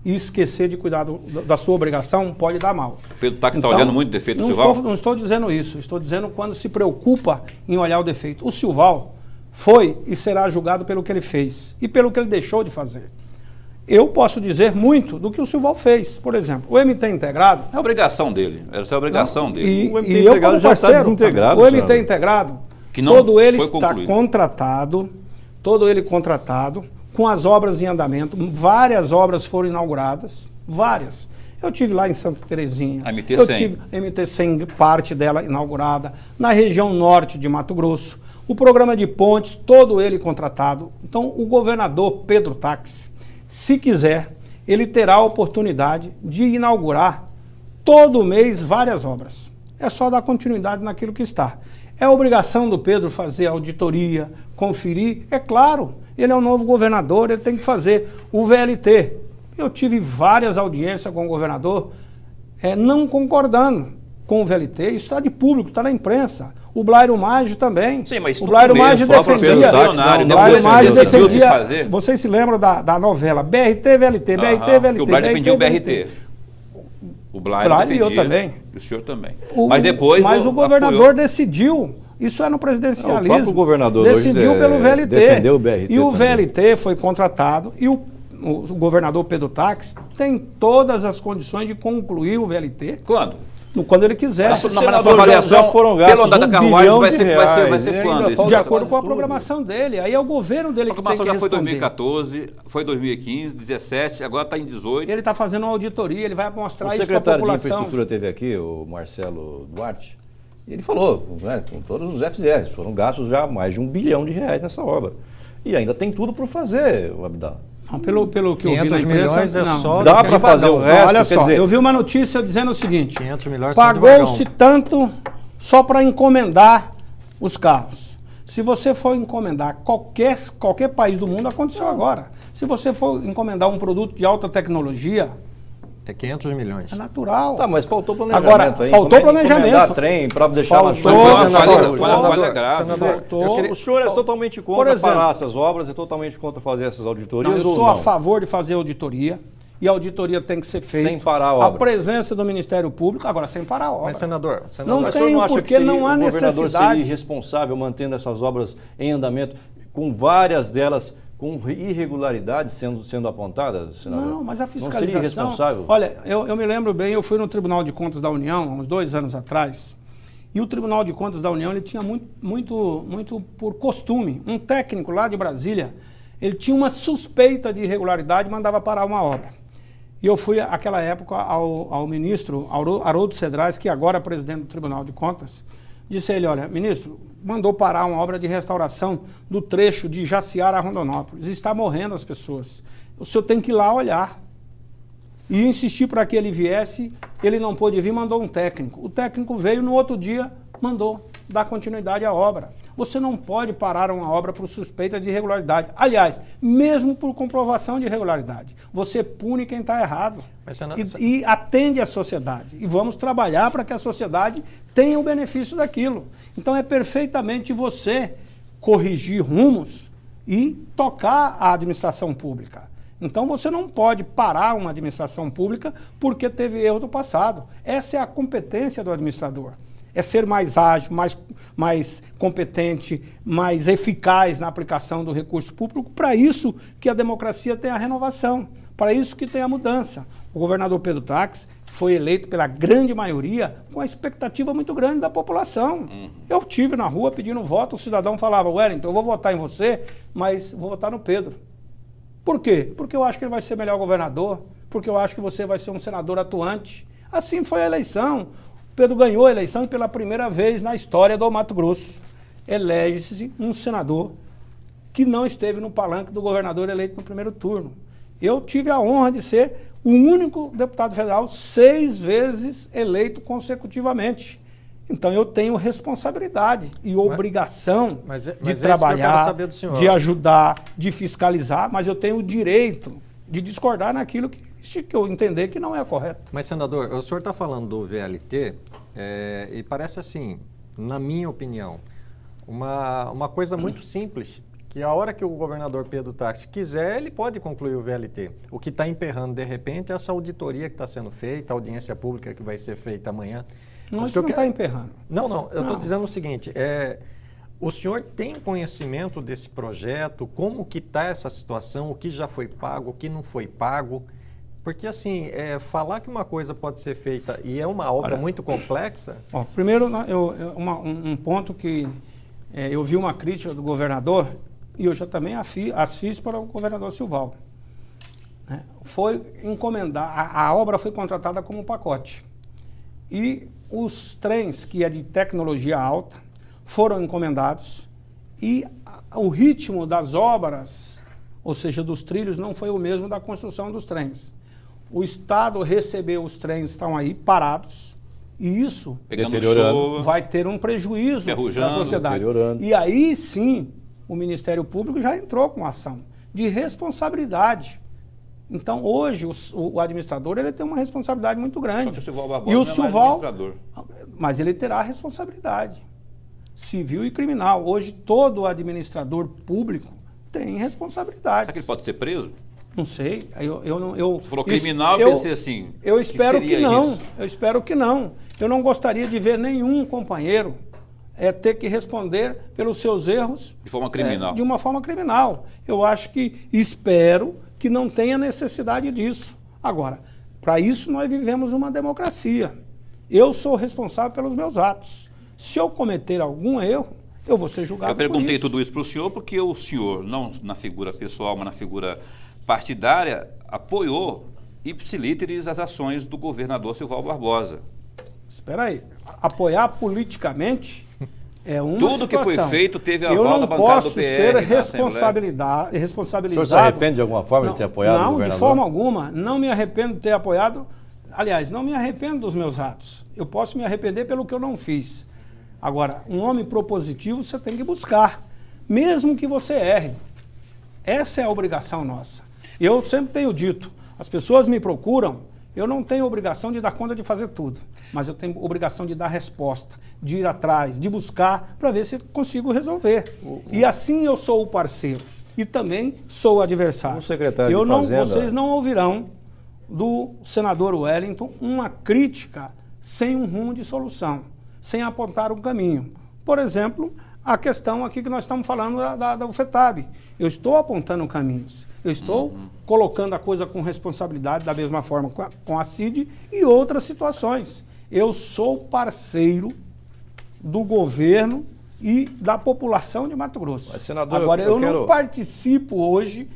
D: e esquecer de cuidar da sua obrigação, pode dar mal.
A: Pedro Tax está olhando muito o defeito do Silval?
D: Não estou dizendo isso, estou dizendo quando se preocupa em olhar o defeito. O Silval foi e será julgado pelo que ele fez e pelo que ele deixou de fazer. Eu posso dizer muito do que o Silval fez. Por exemplo, o MT integrado...
A: É a obrigação dele, essa é a obrigação dele.
B: O MT integrado já está desintegrado.
D: O MT integrado,
A: que não
D: todo ele está
A: concluído.
D: contratado, com as obras em andamento. Várias obras foram inauguradas, várias. Eu tive lá em Santa Terezinha.
A: A MT-100.
D: Eu tive a MT-100, parte dela inaugurada, na região norte de Mato Grosso. O programa de pontes, todo ele contratado. Então, o governador Pedro Tax, se quiser, ele terá a oportunidade de inaugurar todo mês várias obras. É só dar continuidade naquilo que está. É obrigação do Pedro fazer auditoria, conferir. É claro, ele é o novo governador, ele tem que fazer o VLT. Eu tive várias audiências com o governador, não concordando com o VLT. Isso está de público, está na imprensa. O Blairo Maggi também.
A: Sim, mas
D: o Blairo Maggi defendia. Vocês se lembram da novela BRT, VLT, BRT, VLT.
A: Que o Blairo defendia o BRT. O Blairo defendia.
D: E eu também.
A: E o senhor também.
D: Mas o governador decidiu. Isso é no presidencialismo.
B: O próprio governador
D: decidiu pelo VLT.
B: Defendeu o BRT.
D: E o VLT foi contratado. E o governador Pedro Tax tem todas as condições de concluir o VLT.
A: Quando?
D: Quando ele quiser.
A: Mas na sua avaliação,
B: foram gastos
A: pelo andar da carruagem, vai ser quando?
D: De acordo com a programação dele. Aí é o governo dele que tem que responder.
A: A programação já foi 2014, foi 2015, 2017, agora está em 2018.
D: Ele está fazendo uma auditoria, ele vai mostrar isso para a
B: população. O secretário de Infraestrutura teve aqui, o Marcelo Duarte, E ele falou, né, com todos os FZRs, foram gastos já mais de R$1 bilhão nessa obra. E ainda tem tudo para fazer, o Abdala.
D: Não, pelo que eu vi na
E: 500
D: imprensa,
E: milhões é
D: não.
E: só...
B: Dá para fazer o resto,
D: Olha
B: quer
D: só,
B: dizer,
D: eu vi uma notícia dizendo o seguinte,
E: 500 milhões só de
D: pagou-se
E: vagão.
D: tanto só para encomendar os carros. Se você for encomendar qualquer país do mundo, aconteceu agora. Se você for encomendar um produto de alta tecnologia,
E: É 500 milhões.
D: é natural.
B: Tá, mas faltou planejamento.
D: Agora,
B: aí.
D: faltou
B: Como é que
D: planejamento.
B: encomendar trem para deixar na
D: Faltou,
B: chuva?
D: senador,
A: Foi uma falha grave.
D: Faltou.
B: O senhor é totalmente
D: Por
B: contra
D: exemplo,
B: parar essas obras, é totalmente contra fazer essas auditorias?
D: Não, eu
B: ou
D: sou
B: não?
D: a favor de fazer auditoria. E a auditoria tem que ser feita.
B: Sem parar a obra.
D: A presença do Ministério Público, agora sem parar a obra.
E: Mas, senador,
D: Não
B: Mas o
D: tem,
B: senhor não acha
D: porque
B: que
D: não há
B: o governador
D: necessidade.
B: seria irresponsável mantendo essas obras em andamento, com várias delas com irregularidades sendo apontadas, senador?
D: Não, mas a
B: Não seria
D: fiscalização...
B: irresponsável?
D: Olha, eu me lembro bem, eu fui no Tribunal de Contas da União, há uns 2 anos atrás, e o Tribunal de Contas da União, ele tinha muito por costume, um técnico lá de Brasília, ele tinha uma suspeita de irregularidade e mandava parar uma obra. E eu fui, naquela época, ao ministro Haroldo Cedrais, que agora é presidente do Tribunal de Contas, disse a ele, olha, ministro, mandou parar uma obra de restauração do trecho de Jaciara a Rondonópolis. Está morrendo as pessoas. O senhor tem que ir lá olhar. E insistir para que ele viesse, ele não pôde vir, mandou um técnico. O técnico veio, no outro dia, mandou dar continuidade à obra. Você não pode parar uma obra por suspeita de irregularidade. Aliás, mesmo por comprovação de irregularidade. Você pune quem está errado.
E: Mas, senador,
D: E atende a sociedade. E vamos trabalhar para que a sociedade tenha o benefício daquilo. Então é perfeitamente você corrigir rumos e tocar a administração pública. Então você não pode parar uma administração pública porque teve erro do passado. Essa é a competência do administrador. É ser mais ágil, mais competente, mais eficaz na aplicação do recurso público. Para isso que a democracia tem a renovação, para isso que tem a mudança. O governador Pedro Taques foi eleito pela grande maioria com a expectativa muito grande da população. Eu estive na rua pedindo voto, o cidadão falava, Wellington, eu vou votar em você, mas vou votar no Pedro. Por quê? Porque eu acho que ele vai ser melhor governador, porque eu acho que você vai ser um senador atuante. Assim foi a eleição. Pedro ganhou a eleição e pela primeira vez na história do Mato Grosso elege-se um senador que não esteve no palanque do governador eleito no primeiro turno. Eu tive a honra de ser o único deputado federal 6 vezes eleito consecutivamente. Então eu tenho responsabilidade e obrigação de trabalhar, de ajudar, de fiscalizar, mas eu tenho o direito de discordar naquilo que eu entender que não é correto.
E: Mas, senador, o senhor está falando do VLT e parece assim, na minha opinião, uma coisa muito simples, que a hora que o governador Pedro Taques quiser, ele pode concluir o VLT. O que está emperrando, de repente, é essa auditoria que está sendo feita, a audiência pública que vai ser feita amanhã.
D: Não, isso não está emperrando.
E: Não, eu estou dizendo o seguinte, o senhor tem conhecimento desse projeto, como que está essa situação, o que já foi pago, o que não foi pago? Porque, assim, falar que uma coisa pode ser feita e é uma obra muito complexa...
D: Primeiro, um ponto que eu vi uma crítica do governador, e eu já também as fiz para o governador Silval. Foi encomendar, a obra foi contratada como um pacote. E os trens, que é de tecnologia alta, foram encomendados e o ritmo das obras, ou seja, dos trilhos, não foi o mesmo da construção dos trens. O Estado recebeu os trens, estão aí parados, e isso vai ter um prejuízo para a sociedade. E aí sim, o Ministério Público já entrou com ação de responsabilidade. Então, hoje, o administrador ele tem uma responsabilidade muito grande. Só que
A: o Silval Barbosa
D: e o
A: não é
D: Silval,
A: administrador.
D: Mas ele terá responsabilidade civil e criminal. Hoje, todo administrador público tem responsabilidade.
A: Será que ele pode ser preso?
D: Não sei.
A: Você falou criminal, eu pensei assim.
D: Eu espero que não.
A: Isso?
D: Eu espero que não. Eu não gostaria de ver nenhum companheiro ter que responder pelos seus erros
A: de forma criminal.
D: De uma forma criminal. Eu acho que, espero que não tenha necessidade disso. Agora, para isso nós vivemos uma democracia. Eu sou responsável pelos meus atos. Se eu cometer algum erro, eu vou ser julgado por isso.
A: Eu perguntei tudo isso para o senhor porque o senhor, não na figura pessoal, mas na figura partidária, apoiou ipsilíteres as ações do governador Silval Barbosa.
D: Espera aí. apoiar politicamente é uma
A: Tudo que
D: situação.
A: foi feito teve a
D: Eu
A: aval
D: não
A: da bancada do
D: posso
A: PR
D: ser
A: na
D: responsabilizado.
B: O senhor se arrepende de alguma forma de ter apoiado o
D: Não,
B: governador?
D: de forma alguma. Não me arrependo de ter apoiado. Aliás, não me arrependo dos meus atos. Eu posso me arrepender pelo que eu não fiz. Agora, um homem propositivo você tem que buscar, mesmo que você erre. Essa é a obrigação nossa. Eu sempre tenho dito, as pessoas me procuram, eu não tenho obrigação de dar conta de fazer tudo, mas eu tenho obrigação de dar resposta, de ir atrás, de buscar para ver se consigo resolver. E assim eu sou o parceiro e também sou o adversário.
B: O secretário de Fazenda...
D: Vocês não ouvirão do senador Wellington uma crítica sem um rumo de solução, sem apontar um caminho. Por exemplo, a questão aqui que nós estamos falando da UFETAB. Eu estou apontando caminhos, eu estou colocando a coisa com responsabilidade, da mesma forma com a CID e outras situações. Eu sou parceiro do governo e da população de Mato Grosso.
B: Mas, senador,
D: agora, eu
B: quero...
D: não participo hoje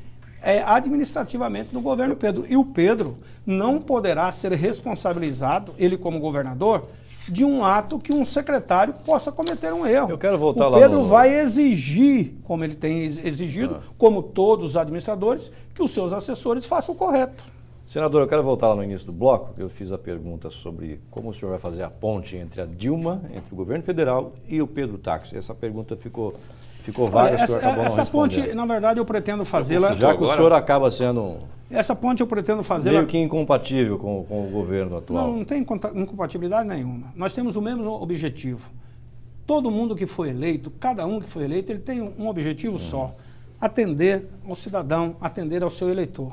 D: administrativamente do governo Pedro. E o Pedro não poderá ser responsabilizado, ele como governador, de um ato que um secretário possa cometer um erro.
B: Eu quero voltar lá
D: O Pedro
B: no...
D: vai exigir, como ele tem exigido, como todos os administradores, que os seus assessores façam o correto.
B: Senador, eu quero voltar lá no início do bloco, que eu fiz a pergunta sobre como o senhor vai fazer a ponte entre a Dilma, entre o governo federal e o Pedro Táxi. Essa pergunta ficou vaga, o senhor acabou não
D: essa ponte,
B: respondendo.
D: na verdade, eu pretendo fazê-la...
B: Já que o senhor acaba sendo
D: Essa ponte eu pretendo fazê-la...
B: meio que incompatível com o governo atual.
D: Não tem incompatibilidade nenhuma. Nós temos o mesmo objetivo. Todo mundo que foi eleito, cada um que foi eleito, ele tem um objetivo só: atender ao cidadão, atender ao seu eleitor.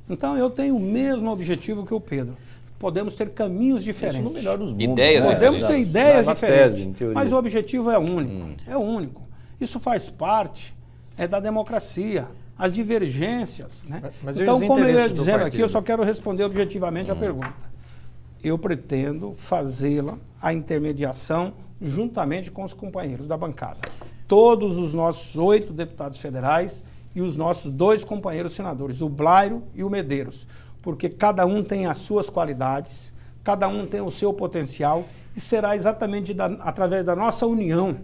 D: Então eu tenho o mesmo objetivo que o Pedro. Podemos ter caminhos diferentes.
B: Isso no melhor dos mundos.
A: Ideias
B: né?
D: Podemos ter ideias
B: Na
D: diferentes,
B: tese, em teoria.
D: mas o objetivo é único. É único. Isso faz parte da democracia, as divergências. Né?
E: Mas e
D: então,
E: os
D: como eu ia
E: interesses do
D: dizendo aqui,
E: partido?
D: eu só quero responder objetivamente a pergunta. Eu pretendo fazê-la, a intermediação, juntamente com os companheiros da bancada. Todos os nossos 8 deputados federais e os nossos 2 companheiros senadores, o Blairo e o Medeiros, porque cada um tem as suas qualidades, cada um tem o seu potencial e será exatamente através da nossa união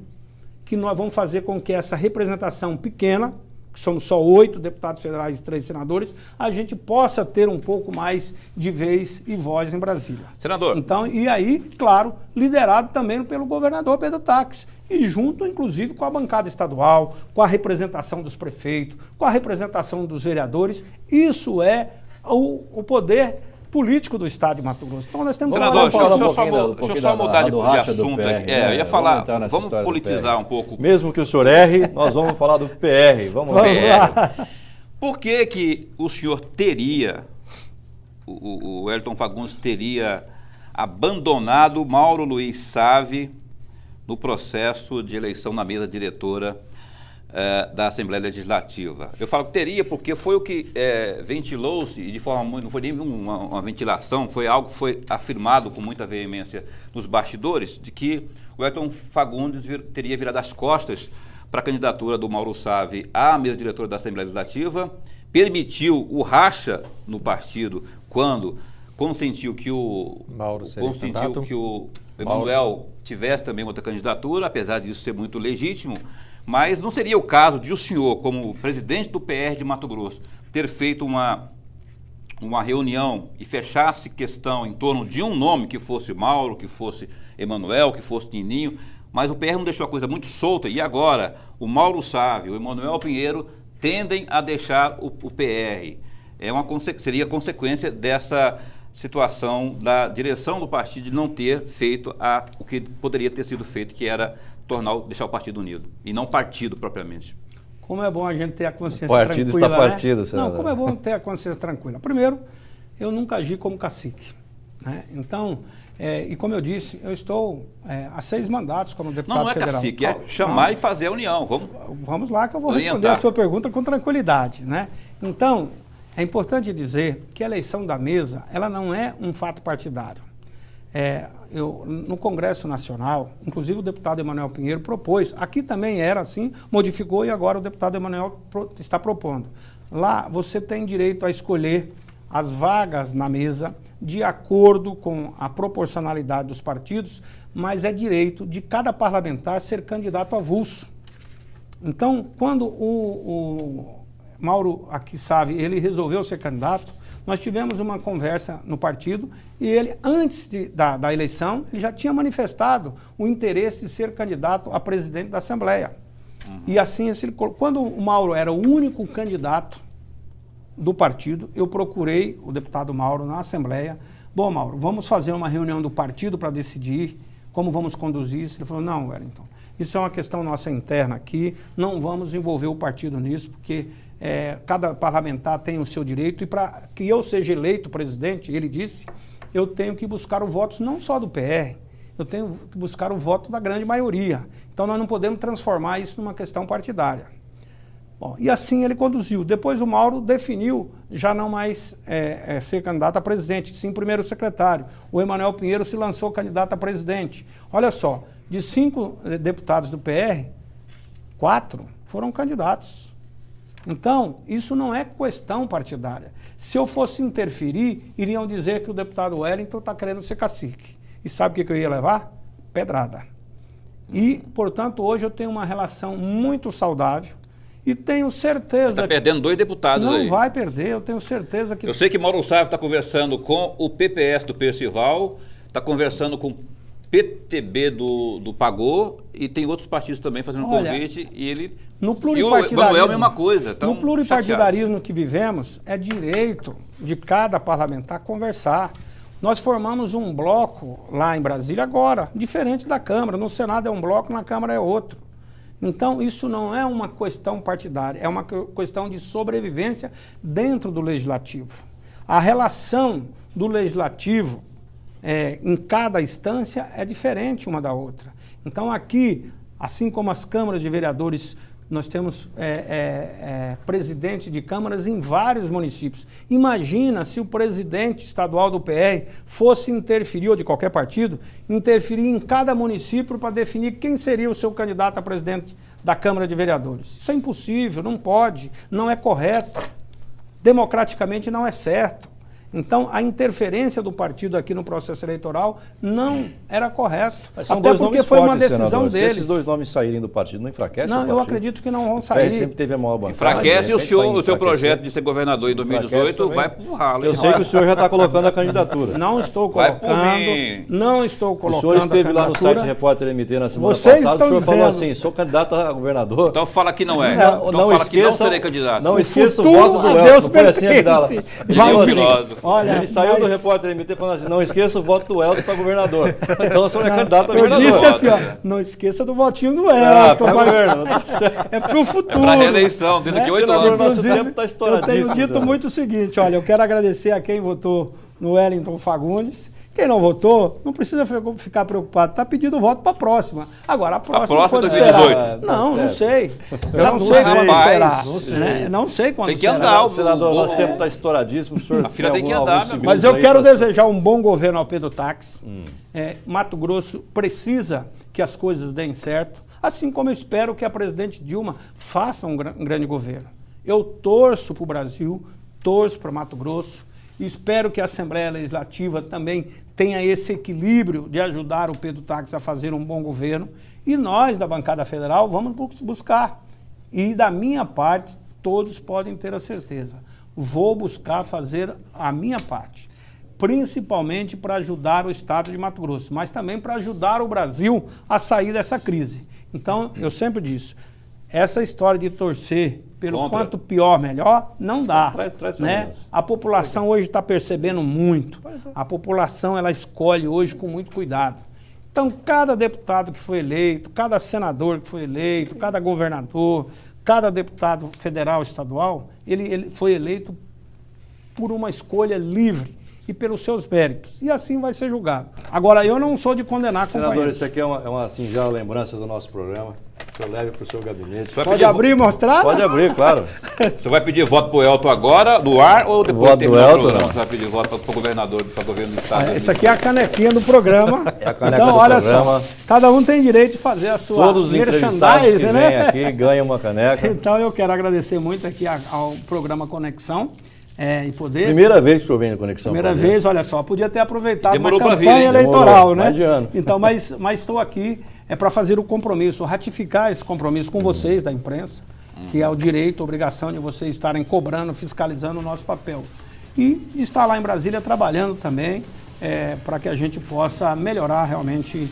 D: que nós vamos fazer com que essa representação pequena, que somos só 8 deputados federais e 3 senadores, a gente possa ter um pouco mais de vez e voz em Brasília.
A: Senador.
D: Então, e aí, claro, liderado também pelo governador Pedro Táxi, e junto, inclusive, com a bancada estadual, com a representação dos prefeitos, com a representação dos vereadores. Isso é o poder político do Estado de Mato Grosso. Então nós temos
A: Senador,
B: Vamos falar
A: deixa eu só mudar de assunto aqui. Eu ia falar, vamos politizar um pouco.
B: Mesmo que o senhor erre, nós vamos falar do PR. Vamos lá.
A: PR. Por que o senhor teria, o Wellington Fagundes teria abandonado Mauro Luiz Save no processo de eleição na mesa diretora da Assembleia Legislativa? Eu falo que teria porque foi o que ventilou-se de forma muito, não foi nem uma ventilação, foi algo que foi afirmado com muita veemência nos bastidores, de que o Wellington Fagundes teria virado as costas para a candidatura do Mauro Save à mesa diretora da Assembleia Legislativa, permitiu o racha no partido quando consentiu que o Emanuel tivesse também outra candidatura, apesar disso ser muito legítimo. Mas não seria o caso de o senhor, como presidente do PR de Mato Grosso, ter feito uma reunião e fechasse questão em torno de um nome, que fosse Mauro, que fosse Emanuel, que fosse Nininho, mas o PR não deixou a coisa muito solta e agora o Mauro Save, o Emanuel Pinheiro tendem a deixar o PR. Seria consequência dessa situação da direção do partido de não ter feito o que poderia ter sido feito, que era deixar o partido unido, e não partido propriamente.
D: Como é bom a gente ter a consciência
B: tranquila. O partido está partido,
D: né?
B: senador.
D: Não, como é bom ter a consciência tranquila. Primeiro, eu nunca agi como cacique. Né? Então, e como eu disse, eu estou há 6 mandatos como deputado federal.
A: Não é cacique, é chamar e fazer a união.
D: Vamos lá que eu vou responder a sua pergunta com tranquilidade. Né? Então, é importante dizer que a eleição da mesa, ela não é um fato partidário. No Congresso Nacional, inclusive o deputado Emanuel Pinheiro propôs, aqui também era assim, modificou e agora o deputado Emanuel está propondo. Lá você tem direito a escolher as vagas na mesa de acordo com a proporcionalidade dos partidos, mas é direito de cada parlamentar ser candidato avulso. Então, quando o Mauro Aquisavi, ele resolveu ser candidato, nós tivemos uma conversa no partido e ele, antes da eleição, ele já tinha manifestado o interesse de ser candidato a presidente da Assembleia. E assim, quando o Mauro era o único candidato do partido, eu procurei o deputado Mauro na Assembleia. Bom, Mauro, vamos fazer uma reunião do partido para decidir como vamos conduzir isso. Ele falou, não, Wellington, isso é uma questão nossa interna aqui, não vamos envolver o partido nisso, porque cada parlamentar tem o seu direito e para que eu seja eleito presidente, ele disse, eu tenho que buscar os votos não só do PR, eu tenho que buscar o voto da grande maioria. Então nós não podemos transformar isso numa questão partidária. Bom, e assim ele conduziu. Depois o Mauro definiu já não mais ser candidato a presidente, sim primeiro secretário. O Emanuel Pinheiro se lançou candidato a presidente. Olha só, de 5 deputados do PR, 4 foram candidatos. Então, isso não é questão partidária. Se eu fosse interferir, iriam dizer que o deputado Wellington está querendo ser cacique. E sabe o que eu ia levar? Pedrada. E, portanto, hoje eu tenho uma relação muito saudável e tenho certeza...
A: Está perdendo 2 deputados
D: não
A: aí.
D: Não vai perder, eu tenho certeza que...
A: Eu sei que Mauro Sávio está conversando com o PPS do Percival, está conversando com o PTB do Pagô e tem outros partidos também fazendo convite e ele...
D: No pluripartidarismo,
A: e o Manuel, a mesma coisa.
D: No pluripartidarismo que vivemos, é direito de cada parlamentar conversar. Nós formamos um bloco lá em Brasília agora, diferente da Câmara. No Senado é um bloco, na Câmara é outro. Então, isso não é uma questão partidária, é uma questão de sobrevivência dentro do Legislativo. A relação do Legislativo em cada instância é diferente uma da outra. Então, aqui, assim como as câmaras de vereadores, nós temos presidente de câmaras em vários municípios. Imagina se o presidente estadual do PR fosse interferir, ou de qualquer partido, interferir em cada município para definir quem seria o seu candidato a presidente da Câmara de Vereadores. Isso é impossível, não pode, não é correto. Democraticamente não é certo. Então, a interferência do partido aqui no processo eleitoral não era correta. Até porque foi uma decisão deles.
B: Se esses 2 nomes saírem do partido, não enfraquece o partido?
D: Não, eu acredito que não vão sair.
B: Sempre teve a maior bancada.
A: Enfraquece e o seu projeto de ser governador em 2018 vai pro ralo.
B: Eu sei que o senhor já está colocando a candidatura.
D: Não estou colocando. Não estou colocando.
B: O senhor esteve lá no site Repórter MT na semana
D: Vocês
B: passada,
D: estão
B: o senhor
D: dizendo...
B: falou assim, sou candidato a governador.
A: Então fala que não é.
B: Não,
A: então fala que não serei candidato.
B: Não esqueça o voto do Elton.
D: Deus
B: não foi assim, Abdala?
A: Vai o filósofo.
D: Olha,
B: ele saiu do Repórter MT falando assim, não esqueça o voto do Elton para governador. Então o senhor é candidato a governador.
D: Eu disse assim, ó, não esqueça do votinho do Elton. É para o futuro.
A: É para a reeleição, dentro de 8 anos.
B: Nosso tempo está estouradíssimo.
D: Eu tenho dito muito o seguinte, olha, eu quero agradecer a quem votou no Wellington Fagundes. Quem não votou, não precisa ficar preocupado. Está pedindo voto para a próxima. Agora, a próxima quando
A: 2018.
D: será? Não sei. Eu não sei quando será. Não sei quando será.
A: Tem que andar.
B: Senador, nosso tempo está estouradíssimo.
A: A fila tem que andar.
D: Mas eu quero desejar um bom governo ao Pedro Táxi. Mato Grosso precisa que as coisas deem certo, assim como eu espero que a presidente Dilma faça um grande governo. Eu torço para o Brasil, torço para Mato Grosso, espero que a Assembleia Legislativa também tenha esse equilíbrio de ajudar o Pedro Táxi a fazer um bom governo. E nós, da bancada federal, vamos buscar. E da minha parte, todos podem ter a certeza. Vou buscar fazer a minha parte. Principalmente para ajudar o estado de Mato Grosso, mas também para ajudar o Brasil a sair dessa crise. Então, eu sempre disse, essa história de torcer pelo quanto pior, melhor, não dá. Né? A população hoje está percebendo muito. A população ela escolhe hoje com muito cuidado. Então, cada deputado que foi eleito, cada senador que foi eleito, cada governador, cada deputado federal, estadual, ele foi eleito por uma escolha livre e pelos seus méritos. E assim vai ser julgado. Agora, eu não sou de condenar companheiros.
B: Senador, isso aqui é uma singela lembrança do nosso programa. O senhor leve para o seu gabinete.
D: Pode abrir e mostrar?
B: Pode abrir, claro.
A: Você vai pedir voto para o Elton agora, no ar, ou depois de terminar o programa? Você vai pedir voto para o governador, para o governo do estado?
D: Isso aqui é a canequinha do programa.
B: É a caneca
D: então,
B: do
D: olha
B: programa.
D: só, cada um tem direito de fazer a sua
B: Todos os entrevistados que vêm aqui ganham uma caneca.
D: Então, eu quero agradecer muito aqui ao programa Conexão. e poder...
B: Primeira vez que o senhor vem na Conexão
D: Primeira
B: Poder.
D: vez, olha só, podia ter aproveitado
A: Demorou
D: na
A: pra vir,
D: campanha
A: hein?
D: eleitoral,
B: Demorou,
D: né?
B: mais de ano.
D: Então, mas estou aqui para fazer o compromisso, ratificar esse compromisso com vocês da imprensa, que é o direito, a obrigação de vocês estarem cobrando, fiscalizando o nosso papel. E estar lá em Brasília trabalhando também para que a gente possa melhorar realmente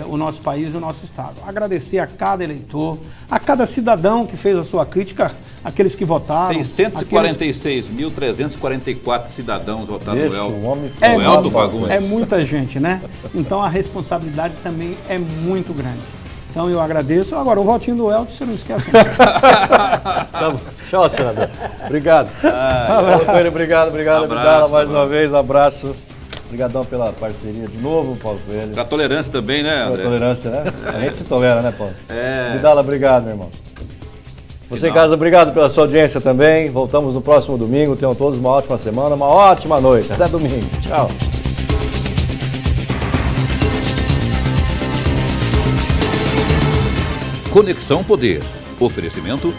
D: o nosso país e o nosso estado. Agradecer a cada eleitor, a cada cidadão que fez a sua crítica, aqueles que votaram.
A: 646.344 cidadãos votaram no Elton.
B: O homem
A: É, Elton Fagundes.
D: É muita gente, né? Então a responsabilidade também é muito grande. Então eu agradeço. Agora, o votinho do Elton, você não esquece.
B: Tá bom. Tchau, senador. Obrigado. Paulo Coelho, obrigado,
A: Abraço,
B: Abdala, mais uma
A: abraço.
B: vez, um abraço. Obrigadão pela parceria de novo, Paulo Coelho.
A: Pra tolerância também, né,
B: Pela
A: André?
B: tolerância, né? A gente se tolera, né, Paulo?
A: É.
B: Abdala, obrigado, meu irmão. Você em
A: Final.
B: casa, obrigado pela sua audiência também. Voltamos no próximo domingo. Tenham todos uma ótima semana, uma ótima noite. Até domingo. Tchau.
A: Conexão Poder. Oferecimento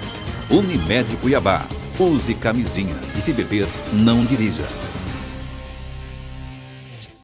A: Unimed Cuiabá. Use camisinha e se beber, não dirija.